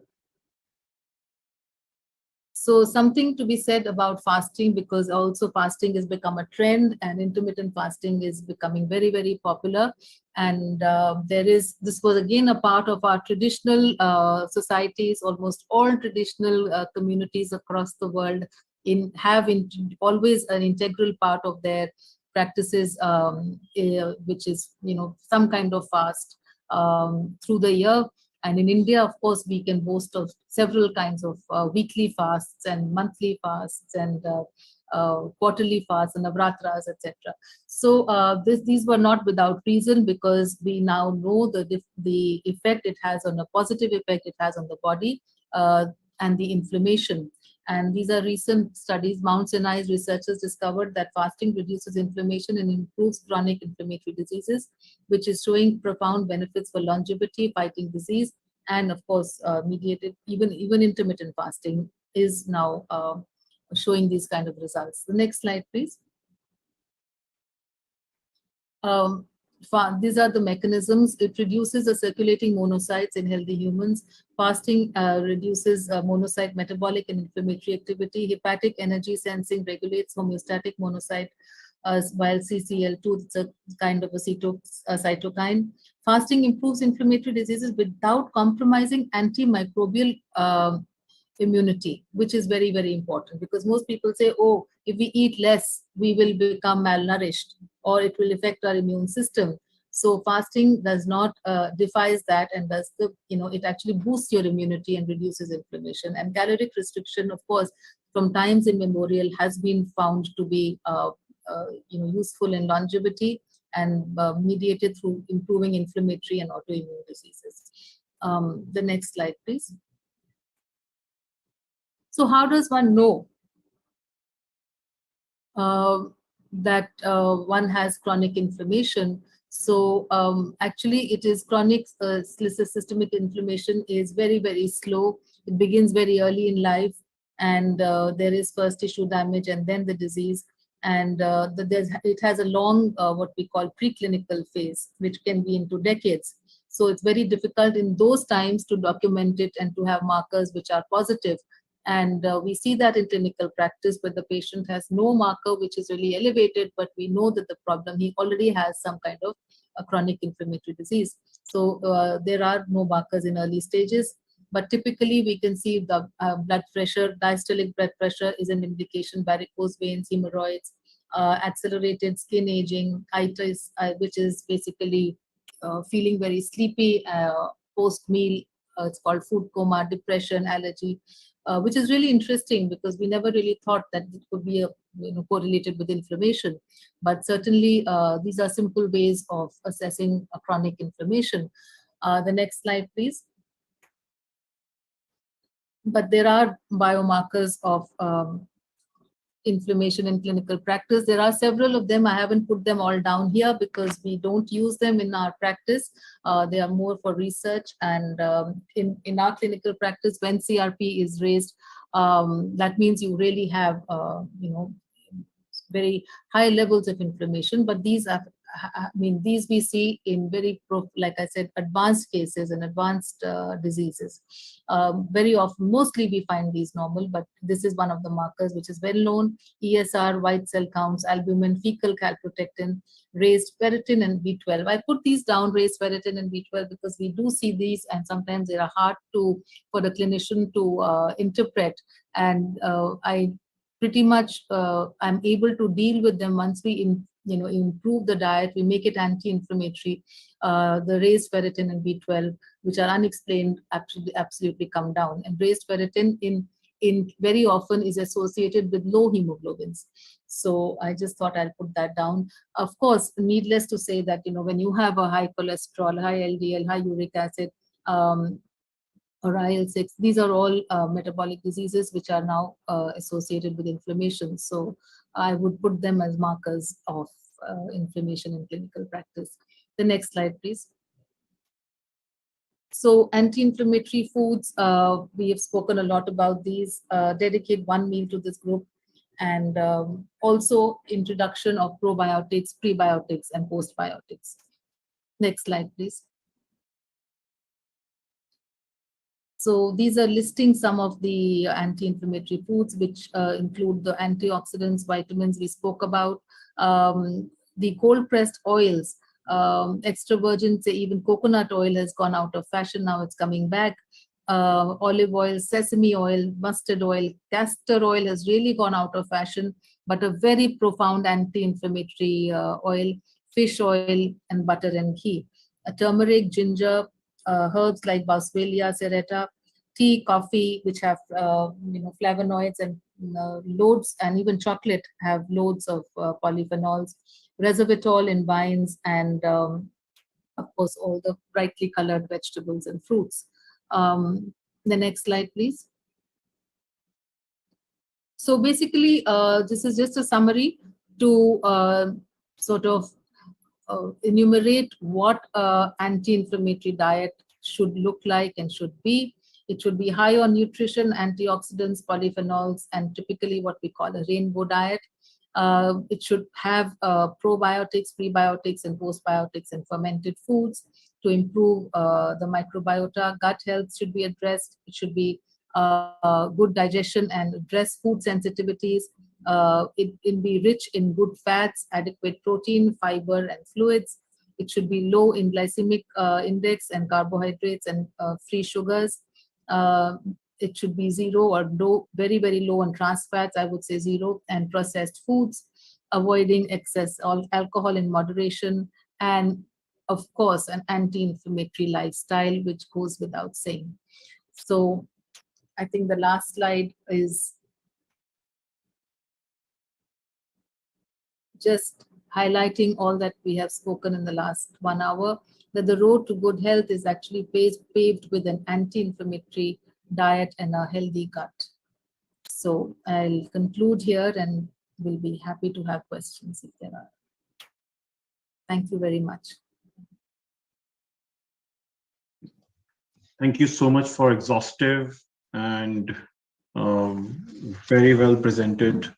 So something to be said about fasting, because also fasting has become a trend, and intermittent fasting is becoming very, very popular. And this was again a part of our traditional societies. Almost all traditional communities across the world have always an integral part of their practices, which is some kind of fast through the year. And in India, of course, we can boast of several kinds of weekly fasts and monthly fasts and quarterly fasts and navratras, etc. So these were not without reason, because we now know the effect it has, on a positive effect it has on the body, and the inflammation. And these are recent studies. Mount Sinai's researchers discovered that fasting reduces inflammation and improves chronic inflammatory diseases, which is showing profound benefits for longevity, fighting disease, and of course, mediated, even intermittent fasting is now showing these kind of results. The next slide, please. These are the mechanisms. It reduces the circulating monocytes in healthy humans. Fasting reduces monocyte metabolic and inflammatory activity. Hepatic energy sensing regulates homeostatic monocyte, while CCL2 is a kind of a cytokine. Fasting improves inflammatory diseases without compromising antimicrobial immunity, which is very, very important, because most people say, oh, if we eat less, we will become malnourished, or it will affect our immune system. So fasting does not defies that, and it actually boosts your immunity and reduces inflammation. And caloric restriction, of course, from times immemorial has been found to be useful in longevity. and mediated through improving inflammatory and autoimmune diseases. The next slide, please. So how does one know that one has chronic inflammation? So actually it is chronic systemic inflammation is very, very slow. It begins very early in life, and there is first tissue damage and then the disease. And it has a long, what we call preclinical phase, which can be into decades. So it's very difficult in those times to document it and to have markers which are positive. And we see that in clinical practice where the patient has no marker which is really elevated, but we know that the problem, he already has some kind of a chronic inflammatory disease. So there are no markers in early stages, but typically we can see the blood pressure, diastolic blood pressure is an indication, varicose veins, hemorrhoids, accelerated skin aging, itis, which is basically feeling very sleepy post-meal. It's called food coma, depression, allergy, which is really interesting because we never really thought that it could be correlated with inflammation. But certainly these are simple ways of assessing a chronic inflammation. The next slide, please. But there are biomarkers of inflammation in clinical practice. There are several of them. I haven't put them all down here because we don't use them in our practice. They are more for research. And in our clinical practice, when CRP is raised, that means you really have, very high levels of inflammation. But these are, these we see in very, like I said, advanced cases and advanced diseases. Very often, mostly we find these normal, but this is one of the markers which is well known. ESR, white cell counts, albumin, fecal calprotectin, raised ferritin and B12. I put these down, raised ferritin and B12, because we do see these, and sometimes they are hard for the clinician to interpret. And I pretty much I'm able to deal with them once we improve the diet, we make it anti-inflammatory. The raised ferritin and B12, which are unexplained, absolutely come down. And raised ferritin in very often is associated with low hemoglobins. So I just thought I'll put that down. Of course, needless to say that when you have a high cholesterol, high LDL, high uric acid, or IL-6, these are all metabolic diseases which are now associated with inflammation. So I would put them as markers of inflammation in clinical practice. The next slide, please. So anti-inflammatory foods, we have spoken a lot about these. Dedicate one meal to this group. And also introduction of probiotics, prebiotics, and postbiotics. Next slide, please. So these are listing some of the anti-inflammatory foods, which include the antioxidants, vitamins we spoke about, the cold-pressed oils, extra virgin, say even coconut oil has gone out of fashion, now it's coming back. Olive oil, sesame oil, mustard oil, castor oil has really gone out of fashion, but a very profound anti-inflammatory oil, fish oil, and butter and ghee. Turmeric, ginger, herbs like Boswellia serrata, tea, coffee, which have flavonoids, and loads, and even chocolate have loads of polyphenols, resveratrol in wines, and of course all the brightly colored vegetables and fruits. The next slide, please. So basically, this is just a summary to sort of enumerate what anti-inflammatory diet should look like and should be. It should be high on nutrition, antioxidants, polyphenols, and typically what we call a rainbow diet. It should have probiotics, prebiotics, and postbiotics, and fermented foods to improve the microbiota. Gut health should be addressed. It should be good digestion and address food sensitivities. It be rich in good fats, adequate protein, fiber, and fluids. It should be low in glycemic index and carbohydrates and free sugars. It should be zero or low, very, very low on trans fats, I would say zero, and processed foods, avoiding excess alcohol in moderation, and of course, an anti-inflammatory lifestyle, which goes without saying. So I think the last slide is just highlighting all that we have spoken in the last 1 hour, that the road to good health is actually paved with an anti-inflammatory diet and a healthy gut. So I'll conclude here and we'll be happy to have questions if there are. Thank you very much. Thank you so much for exhaustive and very well presented.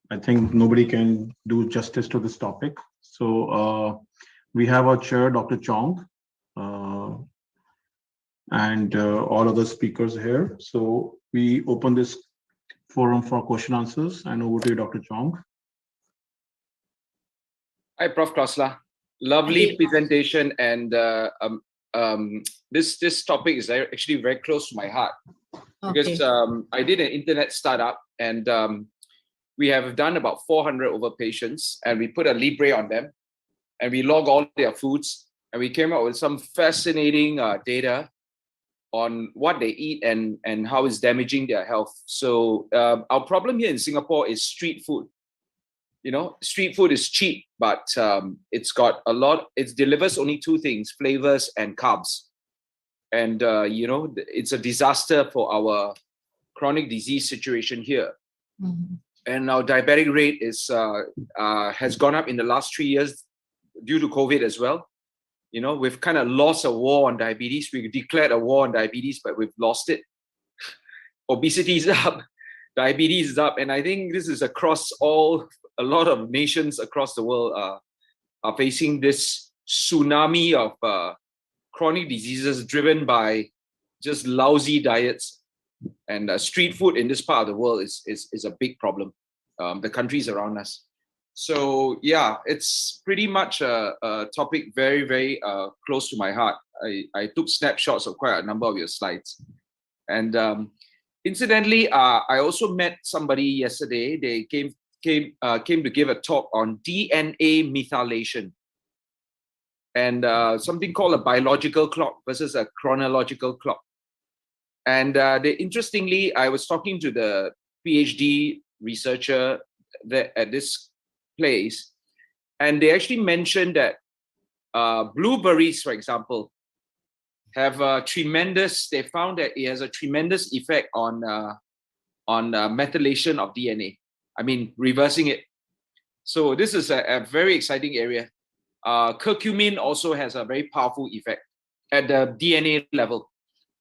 I think nobody can do justice to this topic. So we have our chair, Dr. Chong, and all other speakers here. So we open this forum for question answers, and over to you, Dr. Chong. Hi, Prof. Khosla. Lovely presentation, and this topic is actually very close to my heart because I did an internet startup, and we have done about 400 over patients, and we put a Libre on them, and we log all their foods, and we came up with some fascinating data on what they eat and how it's damaging their health. So our problem here in Singapore is street food. You know, street food is cheap, but it's got a lot. It delivers only two things: flavors and carbs. And you know, it's a disaster for our chronic disease situation here. Mm-hmm. And our diabetic rate is has gone up in the last 3 years due to COVID as well. You know, we've kind of lost a war on diabetes. We declared a war on diabetes, but we've lost it. Obesity is up, diabetes is up, and I think this is across a lot of nations across the world are facing this tsunami of chronic diseases driven by just lousy diets. And street food in this part of the world is a big problem. The countries around us. So yeah, it's pretty much a topic very, very close to my heart. I took snapshots of quite a number of your slides. And incidentally, I also met somebody yesterday. They came to give a talk on DNA methylation and something called a biological clock versus a chronological clock. And interestingly, I was talking to the PhD researcher at this place, and they actually mentioned that blueberries, for example, have a tremendous. They found that it has a tremendous effect on methylation of DNA. I mean, reversing it. So this is a very exciting area. Curcumin also has a very powerful effect at the DNA level.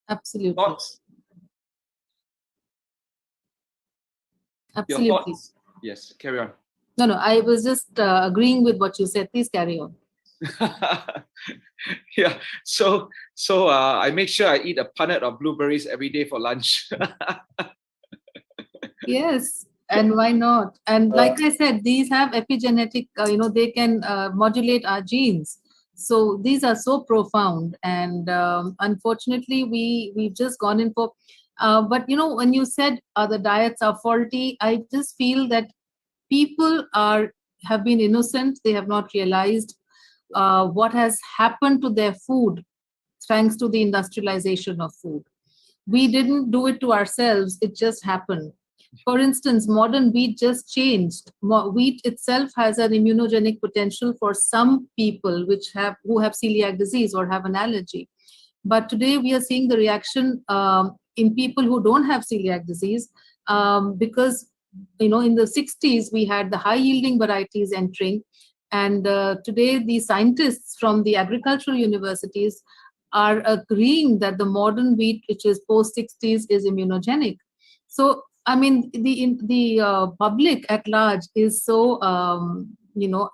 Absolutely. Thoughts? Absolutely. Your thoughts? Yes, carry on. No, I was just agreeing with what you said. Please carry on. Yeah, so I make sure I eat a punnet of blueberries every day for lunch. Yes, and why not? And like I said, these have epigenetic, they can modulate our genes. So these are so profound. And unfortunately, we've just gone in for, but when you said the diets are faulty, I just feel that people have been innocent. They have not realized what has happened to their food thanks to the industrialization of food. We didn't do it to ourselves. It just happened. For instance, modern wheat just changed. Wheat itself has an immunogenic potential for some people who have celiac disease or have an allergy. But today we are seeing the reaction in people who don't have celiac disease because in the 60s we had the high yielding varieties entering, and today the scientists from the agricultural universities are agreeing that the modern wheat, which is post 60s, is immunogenic. So I mean, the public at large is so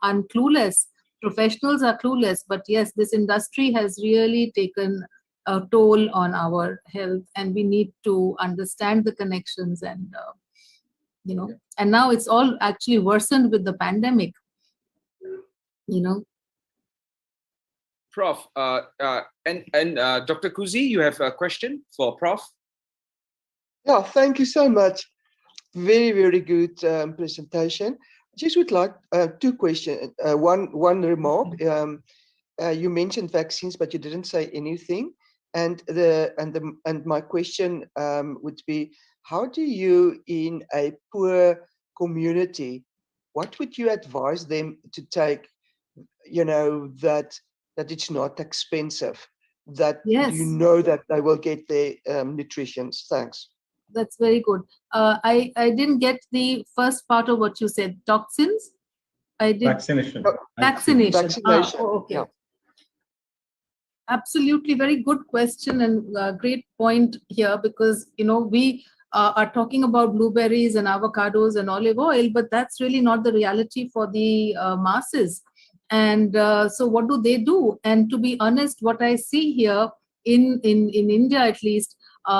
unclueless. Professionals are clueless, but yes, this industry has really taken a toll on our health, and we need to understand the connections and and now it's all actually worsened with the pandemic. Prof, and Dr. Kuzi, you have a question for Prof? Yeah, thank you so much. Very, very good presentation. Just would like two questions. One remark. You mentioned vaccines, but you didn't say anything. And my question would be: how do you, in a poor community, what would you advise them to take, that it's not expensive, that Yes. you know that they will get their nutrition? Thanks. That's very good. I didn't get the first part of what you said. Toxins? I did. Vaccination. Vaccination. Vaccination. Okay. Yeah. Absolutely, very good question and great point here, because we are talking about blueberries and avocados and olive oil, but that's really not the reality for the masses. And so what do they do? And to be honest, what I see here in India, at least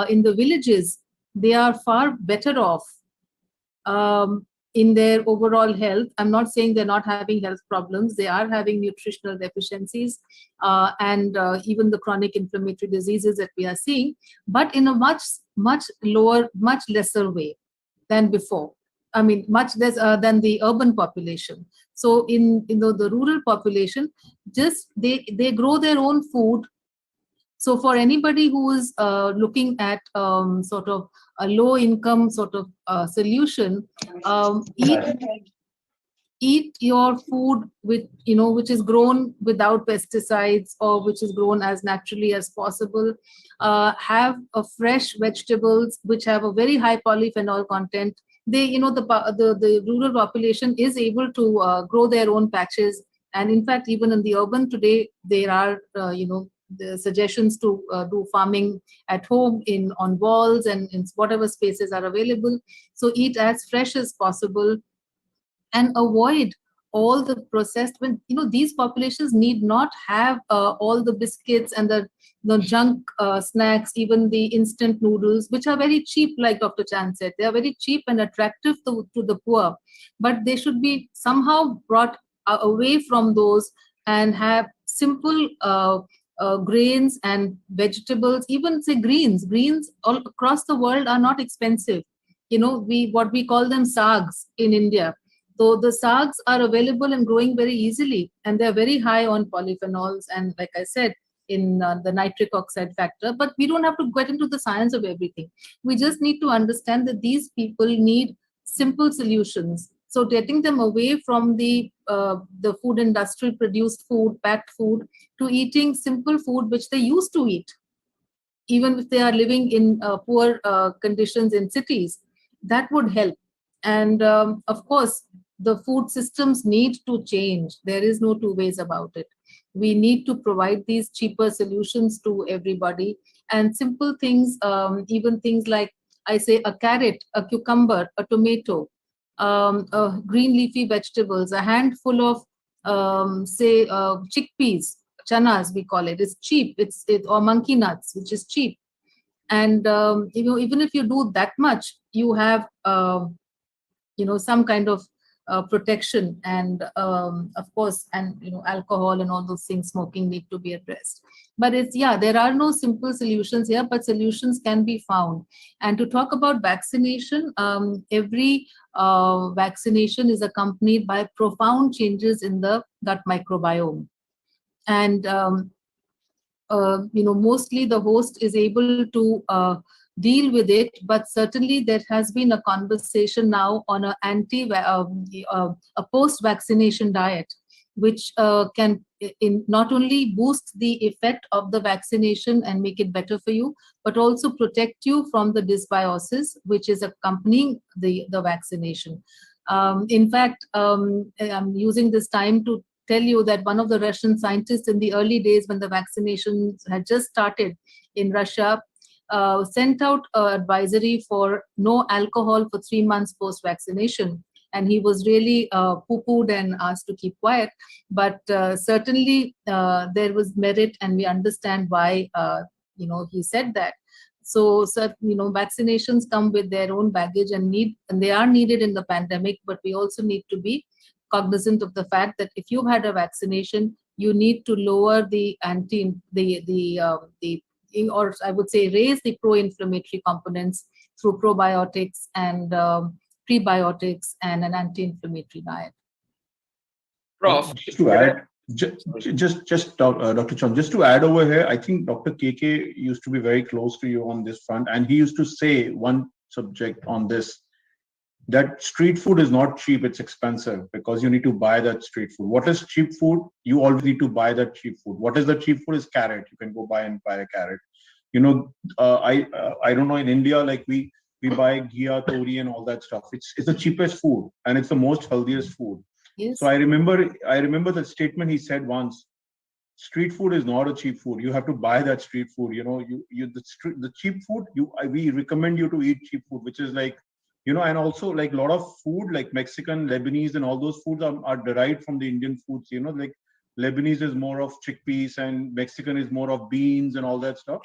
in the villages, they are far better off in their overall health. I'm not saying they're not having health problems. They are having nutritional deficiencies and even the chronic inflammatory diseases that we are seeing, but in a much lower, much lesser way than before. I mean, much less than the urban population. So in the rural population, just they grow their own food. So for anybody who is looking at sort of a low income sort of solution, eat your food with which is grown without pesticides, or which is grown as naturally as possible. Have a fresh vegetables which have a very high polyphenol content. They the rural population is able to grow their own patches, and in fact even in the urban today there are the suggestions to do farming at home on walls and in whatever spaces are available. So eat as fresh as possible and avoid all the processed. When these populations need not have all the biscuits and the junk snacks, even the instant noodles, which are very cheap. Like Dr. Chan said, they are very cheap and attractive to the poor, but they should be somehow brought away from those and have simple grains and vegetables. Even say greens all across the world are not expensive. What we call them sags in India. So the sags are available and growing very easily, and they're very high on polyphenols and, like I said, in the nitric oxide factor. But we don't have to get into the science of everything. We just need to understand that these people need simple solutions. So getting them away from the food industry produced food, packed food, to eating simple food which they used to eat, even if they are living in poor conditions in cities, that would help. And of course, the food systems need to change. There is no two ways about it. We need to provide these cheaper solutions to everybody, and simple things, even things like, I say, a carrot, a cucumber, a tomato, green leafy vegetables, a handful of, say, chickpeas, chanas we call it. It's cheap. Or monkey nuts, which is cheap. And even if you do that much, you have some kind of protection. And of course, and alcohol and all those things, smoking, need to be addressed. But there are no simple solutions here, but solutions can be found. And to talk about vaccination, every vaccination is accompanied by profound changes in the gut microbiome. And mostly the host is able to deal with it, but certainly there has been a conversation now on a post-vaccination diet, which can not only boost the effect of the vaccination and make it better for you, but also protect you from the dysbiosis which is accompanying the vaccination. In fact, I'm using this time to tell you that one of the Russian scientists in the early days, when the vaccinations had just started in Russia, sent out an advisory for no alcohol for 3 months post-vaccination. And he was really poo-pooed and asked to keep quiet. But certainly there was merit, and we understand why he said that. So vaccinations come with their own baggage and they are needed in the pandemic. But we also need to be cognizant of the fact that if you've had a vaccination, you need to lower the or I would say raise the pro-inflammatory components through probiotics and prebiotics and an anti-inflammatory diet. Prof, Just to add, Dr. Chan, just to add over here, I think Dr. KK used to be very close to you on this front, and he used to say one subject on this, that street food is not cheap, it's expensive because you need to buy that street food. What is cheap food? You always need to buy that cheap food. What is the cheap food? Is carrot. You can go buy and buy a carrot. I don't know, in India, like we buy ghee, tori and all that stuff. It's the cheapest food and it's the most healthiest food. Yes. So I remember the statement he said once: street food is not a cheap food. You have to buy that street food. The cheap food, we recommend you to eat cheap food, which is like, and also like a lot of food like Mexican, Lebanese, and all those foods are derived from the Indian foods. Like Lebanese is more of chickpeas and Mexican is more of beans and all that stuff.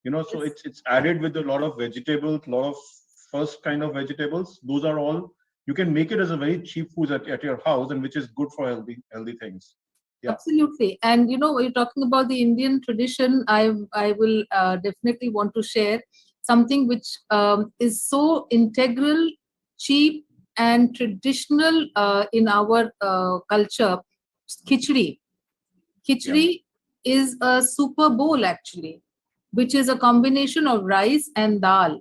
So Yes. it's added with a lot of vegetables, a lot of first kind of vegetables. Those are all, you can make it as a very cheap food at your house, and which is good for healthy things. Yeah. Absolutely. And when you're talking about the Indian tradition, I will definitely want to share something which is so integral, cheap, and traditional in our culture. Khichdi. Khichdi is a super bowl actually, which is a combination of rice and dal,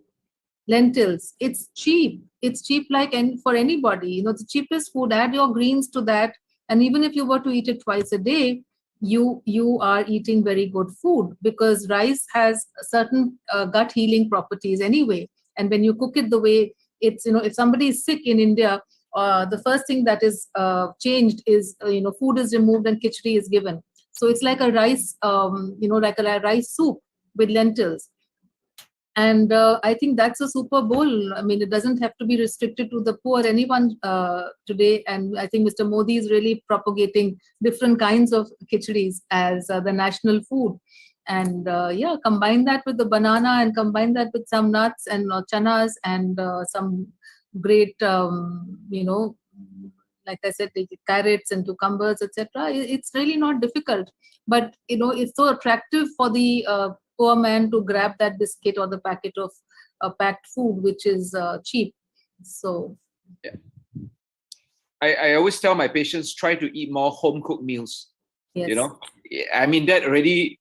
lentils. It's cheap. It's cheap like for anybody. The cheapest food. Add your greens to that, and even if you were to eat it twice a day, you are eating very good food, because rice has certain gut healing properties anyway. And when you cook it the way it's, if somebody is sick in India, the first thing that is changed is food is removed and khichdi is given. So it's like a rice, like a rice soup with lentils. And I think that's a super bowl. I mean, it doesn't have to be restricted to the poor, anyone today. And I think Mr. Modi is really propagating different kinds of khichdis as the national food. And combine that with the banana and combine that with some nuts and chanas and some great, like I said, the carrots and cucumbers, etc. It's really not difficult. But, it's so attractive for the poor man to grab that biscuit or the packet of packed food, which is cheap. So Yeah. I always tell my patients, try to eat more home cooked meals. yes. I mean, that already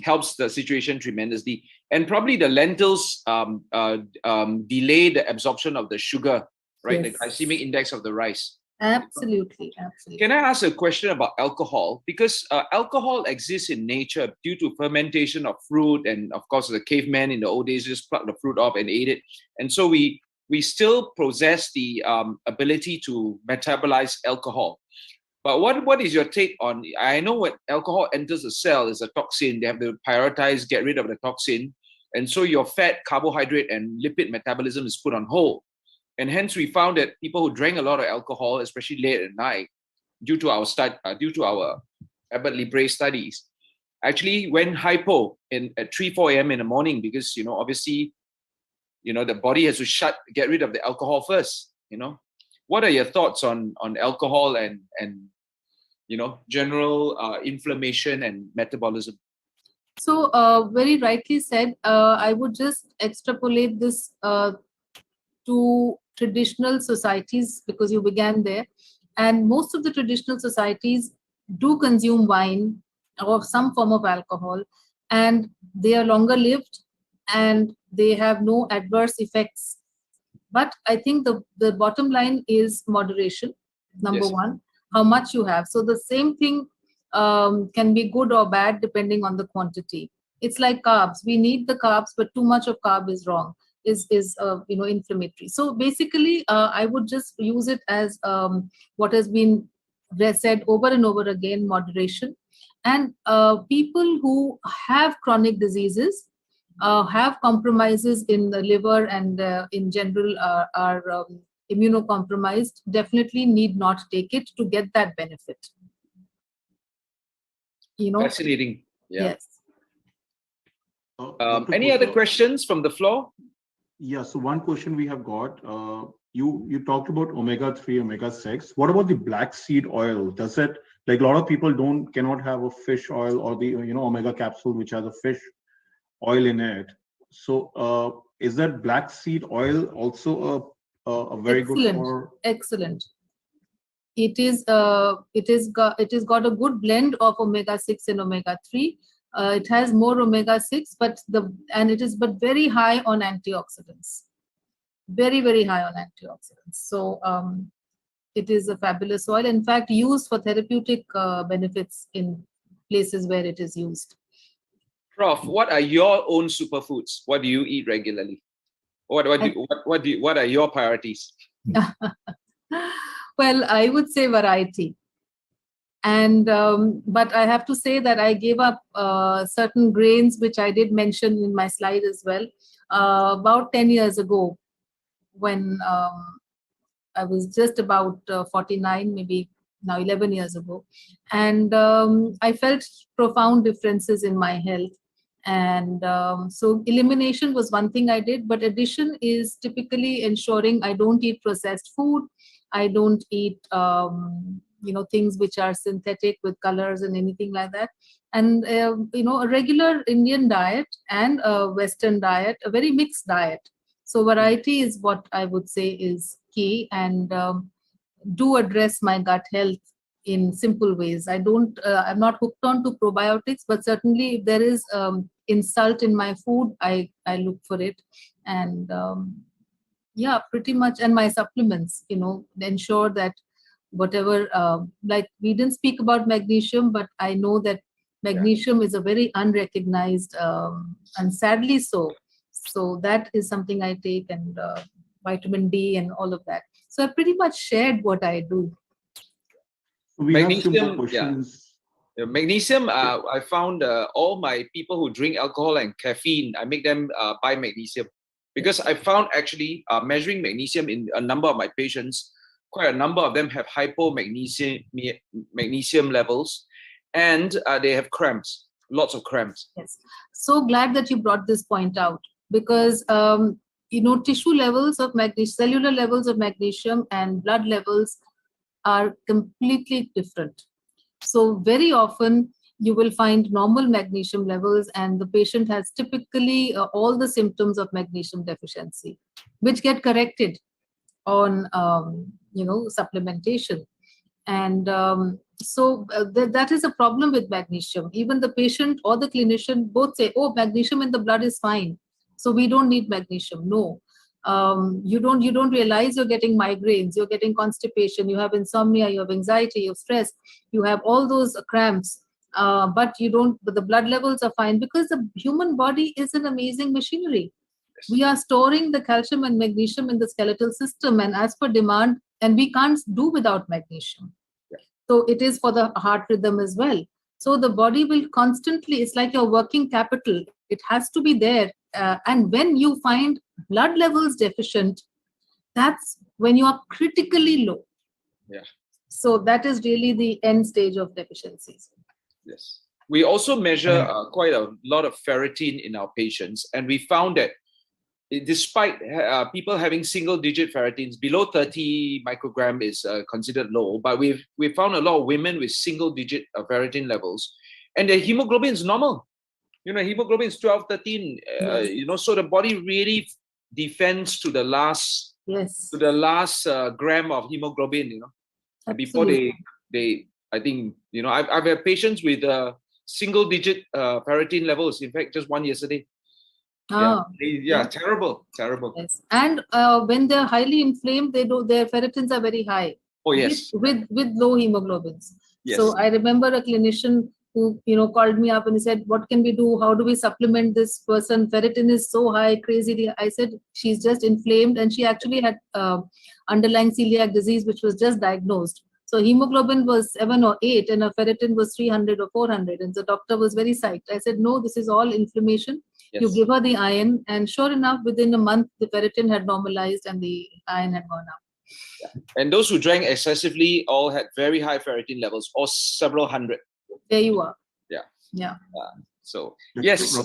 helps the situation tremendously. And probably the lentils delay the absorption of the sugar, right? Yes. The glycemic index of the rice. Absolutely. Can I ask a question about alcohol? Because alcohol exists in nature due to fermentation of fruit, and of course, the caveman in the old days just plucked the fruit off and ate it. And so we still possess the ability to metabolize alcohol. But what is your take on? I know when alcohol enters the cell is a toxin. They have to prioritize, get rid of the toxin, and so your fat, carbohydrate, and lipid metabolism is put on hold. And hence, we found that people who drank a lot of alcohol, especially late at night, due to our Abbott Libre studies, actually went hypo at 3-4 a.m. in the morning, because obviously, the body has to get rid of the alcohol first. What are your thoughts on alcohol and general inflammation and metabolism? So very rightly said. I would just extrapolate this to traditional societies, because you began there. And most of the traditional societies do consume wine or some form of alcohol, and they are longer lived and they have no adverse effects. But I think the bottom line is moderation, number Yes. one, how much you have. So the same thing can be good or bad depending on the quantity. It's like carbs. We need the carbs, but too much of carb is wrong, is inflammatory. So basically, I would just use it as what has been said over and over again: moderation. And people who have chronic diseases, have compromises in the liver, and in general are immunocompromised, definitely need not take it to get that benefit. Fascinating. Yeah. Yes. Dr. Any other Khosla? questions from the floor? Yeah, so one question we have got, you talked about omega-3, omega-6. What about the black seed oil? Does it, like, a lot of people cannot have a fish oil or the omega capsule which has a fish oil in it. So is that black seed oil also a very good for? Excellent. It is got a good blend of omega-6 and omega-3. It has more omega-6, but it is very high on antioxidants. very, very high on antioxidants. So it is a fabulous oil, in fact, used for therapeutic benefits in places where it is used. Prof, what are your own superfoods? What do you eat regularly? What are your priorities? Well, I would say variety. And but I have to say that I gave up certain grains, which I did mention in my slide as well, about 10 years ago, when I was just about 49, maybe now 11 years ago. And I felt profound differences in my health. And so elimination was one thing I did, but addition is typically ensuring I don't eat processed food. I don't eat, things which are synthetic with colors and anything like that. And, a regular Indian diet and a Western diet, a very mixed diet. So variety is what I would say is key, and do address my gut health in simple ways. I'm not hooked on to probiotics, but certainly if there is insult in my food, I look for it. And yeah, pretty much. And my supplements, ensure that whatever, like we didn't speak about magnesium, but I know that magnesium is a very unrecognized, and sadly so. So that is something I take, and vitamin D and all of that. So I pretty much shared what I do. We have some more Magnesium, questions. Magnesium, I found all my people who drink alcohol and caffeine, I make them buy magnesium, because I found actually measuring magnesium in a number of my patients, quite a number of them have magnesium levels, and they have cramps, lots of cramps. Yes. So glad that you brought this point out, because tissue levels of magnesium, cellular levels of magnesium and blood levels are completely different. So very often you will find normal magnesium levels, and the patient has typically all the symptoms of magnesium deficiency, which get corrected on supplementation. And so that is a problem with magnesium. Even the patient or the clinician both say, oh, magnesium in the blood is fine, so we don't need magnesium. No, you don't realize you're getting migraines, you're getting constipation, you have insomnia, you have anxiety, you have stress, you have all those cramps, but the blood levels are fine, because the human body is an amazing machinery. We are storing the calcium and magnesium in the skeletal system, and as per demand, and we can't do without magnesium. So it is for the heart rhythm as well. So the body will constantly, it's like your working capital, it has to be there. And when you find blood levels deficient, that's when you are critically low. Yeah. So that is really the end stage of deficiencies. Yes. We also measure quite a lot of ferritin in our patients, and we found that despite people having single-digit ferritins, below 30 microgram is considered low, but we've found a lot of women with single-digit ferritin levels, and their hemoglobin is normal. Hemoglobin is 12, 13. Yes. So the body really defends to the last, Yes. to the last gram of hemoglobin. Before they, I think, I've had patients with single-digit ferritin levels. In fact, just one yesterday. Terrible. Yes. And when they're highly inflamed, their ferritins are very high. Oh yes. With low hemoglobins. Yes. So I remember a clinician who called me up and he said, "What can we do? How do we supplement this person? Ferritin is so high, crazy." I said, "She's just inflamed, and she actually had underlying celiac disease, which was just diagnosed. So hemoglobin was 7 or 8, and her ferritin was 300 or 400, and the doctor was very psyched." I said, "No, this is all inflammation." Yes. You give her the iron, and sure enough, within a month, the ferritin had normalized and the iron had gone up. Yeah. And those who drank excessively all had very high ferritin levels, or several hundred. There you are. Yeah. So yes,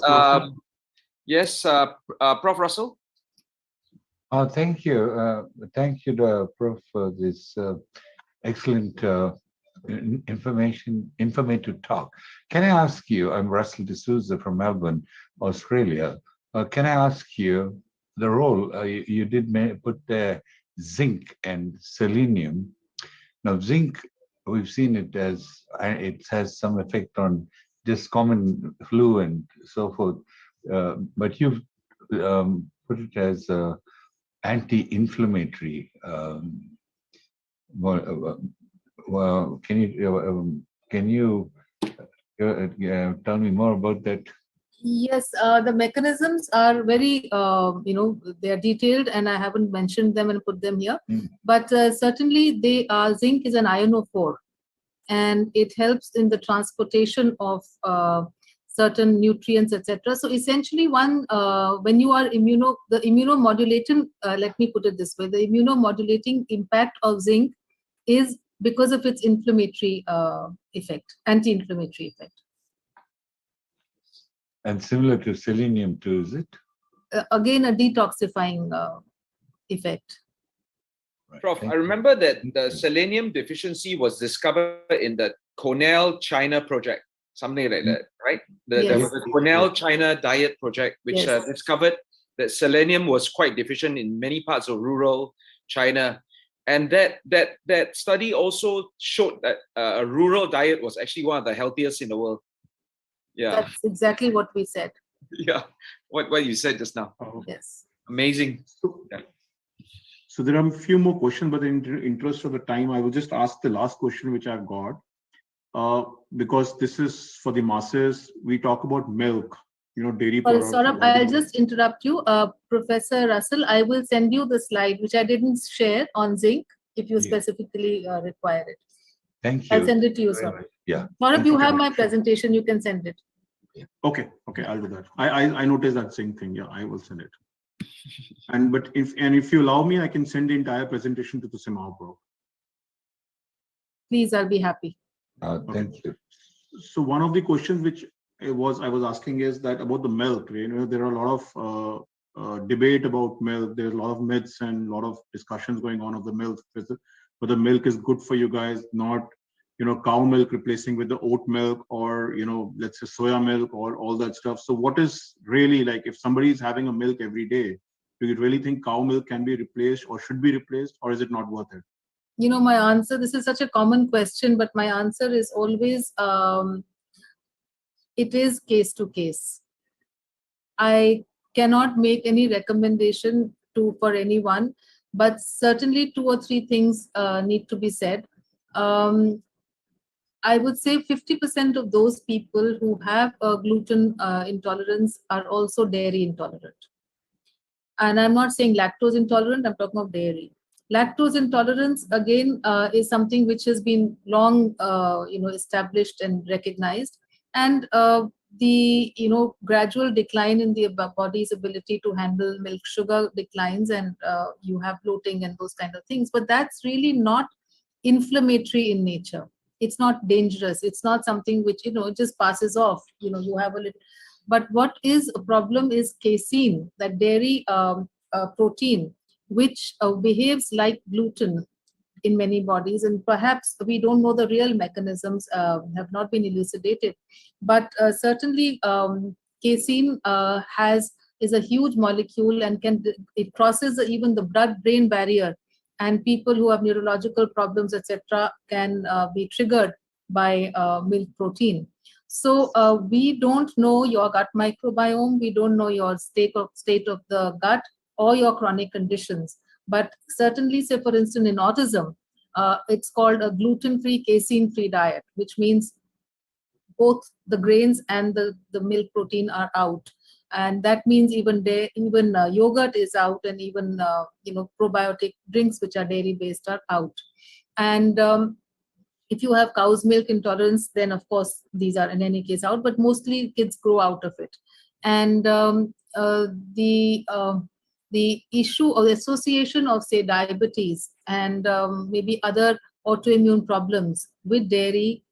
Prof. Russell. Thank you. Thank you, Prof, for this excellent informative talk. Can I ask you, I'm Russell D'Souza from Melbourne, Australia. Can I ask you the role, you did put there zinc and selenium. Now zinc, we've seen it as, it has some effect on just common flu and so forth, but you've put it as anti-inflammatory. Well, can you tell me more about that? Yes, the mechanisms are very, they are detailed, and I haven't mentioned them and put them here. But certainly, zinc is an ionophore, and it helps in the transportation of certain nutrients, etc. So essentially, when you are the immunomodulating, let me put it this way, the immunomodulating impact of zinc is because of its inflammatory effect, anti-inflammatory effect. And similar to selenium too, is it? Again, a detoxifying effect. Right. Prof, Thank I you. remember that the selenium deficiency was discovered in the Cornell China project, something like that, right? There Yes. was a Cornell China diet project which Yes. discovered that selenium was quite deficient in many parts of rural China. And that study also showed that a rural diet was actually one of the healthiest in the world. Yeah. That's exactly what we said. Yeah. What you said just now. Yes. Amazing. So there are a few more questions, but in the interest of the time, I will just ask the last question which I've got. Because this is for the masses, we talk about milk, dairy products. Saurabh, I'll just interrupt you. Professor Russell, I will send you the slide, which I didn't share on zinc, if you specifically require it. Thank you. I'll send it to you, Saurabh. Yeah. Saurabh, you have my Sure. presentation. You can send it. Okay, I'll do that. I noticed that zinc thing. Yeah, I will send it. But if you allow me, I can send the entire presentation to the CMAAO Pro. Please, I'll be happy. Thank you. So one of the questions which I was asking is that about the milk. There are a lot of debate about milk. There's a lot of myths and a lot of discussions going on of the milk. Whether milk is good for you guys, not cow milk replacing with the oat milk, or let's say soya milk, or all that stuff. So what is really, like, if somebody is having a milk every day, do you really think cow milk can be replaced or should be replaced, or is it not worth it? My answer, this is such a common question, but my answer is always, it is case to case. I cannot make any recommendation for anyone, but certainly 2 or 3 things need to be said. I would say 50% of those people who have gluten intolerance are also dairy intolerant. And I'm not saying lactose intolerant, I'm talking of dairy. Lactose intolerance, again, is something which has been long established and recognized. And the gradual decline in the body's ability to handle milk sugar declines, and you have bloating and those kind of things. But that's really not inflammatory in nature. It's not dangerous. It's not something which it just passes off. You have a little. But what is a problem is casein, that dairy protein, which behaves like gluten in many bodies, and perhaps we don't know the real mechanisms, have not been elucidated. But certainly, casein is a huge molecule, and it crosses even the blood-brain barrier. And people who have neurological problems, etc., can be triggered by milk protein. So we don't know your gut microbiome. We don't know your state of the gut or your chronic conditions. But certainly, say for instance, in autism, it's called a gluten-free, casein-free diet, which means both the grains and the milk protein are out. And that means even yogurt is out, and even probiotic drinks which are dairy based are out. And if you have cow's milk intolerance, then of course these are in any case out, but mostly kids grow out of it. And the issue of the association of, say, diabetes and maybe other autoimmune problems with dairy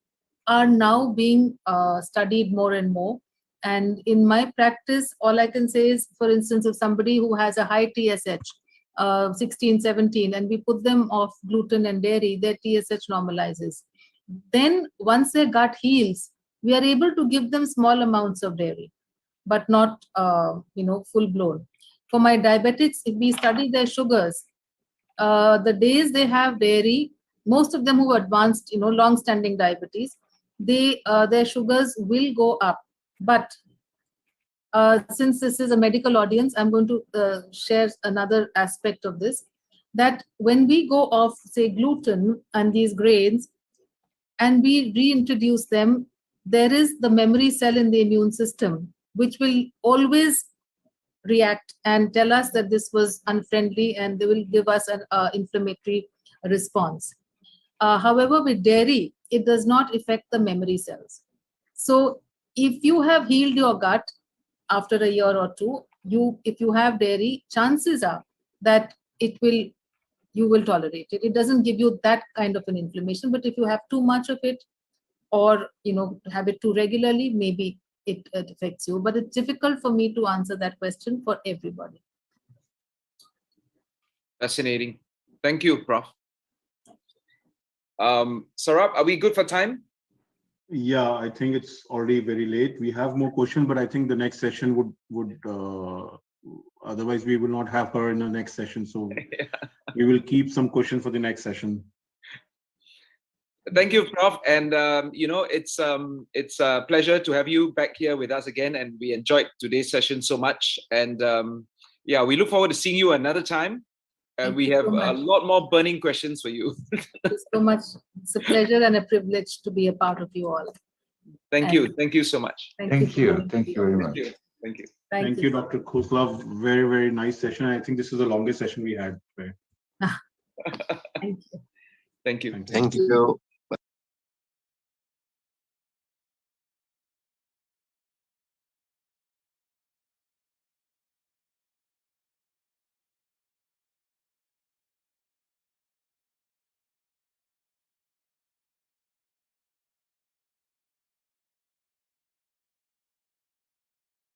are now being studied more and more. And in my practice, all I can say is, for instance, if somebody who has a high TSH, 16, 17, and we put them off gluten and dairy, their TSH normalizes. Then once their gut heals, we are able to give them small amounts of dairy, but not full blown. For my diabetics, if we study their sugars, the days they have dairy, most of them who have advanced, long-standing diabetes, their sugars will go up. But since this is a medical audience, I'm going to share another aspect of this, that when we go off, say, gluten and these grains, and we reintroduce them, there is the memory cell in the immune system, which will always react and tell us that this was unfriendly, and they will give us an inflammatory response. However, with dairy, it does not affect the memory cells. So if you have healed your gut after a year or two, if you have dairy, chances are that you will tolerate it. It doesn't give you that kind of an inflammation, but if you have too much of it, or have it too regularly, maybe it affects you. But it's difficult for me to answer that question for everybody. Fascinating. Thank you, Prof. Saurabh, are we good for time? Yeah, I think it's already very late. We have more questions, but I think the next session would otherwise we will not have her in the next session. So Yeah. we will keep some questions for the next session. Thank you, Prof. And it's a pleasure to have you back here with us again. And we enjoyed today's session so much. And yeah, we look forward to seeing you another time. And we have a lot more burning questions for you. Thank you so much. It's a pleasure and a privilege to be a part of you all. Thank you. Thank you so much. Thank you. Thank you very much. Thank you. Thank you, Dr. Khosla. Very, very nice session. I think this is the longest session we had. Thank you. Thank you. Thank you. Thank you.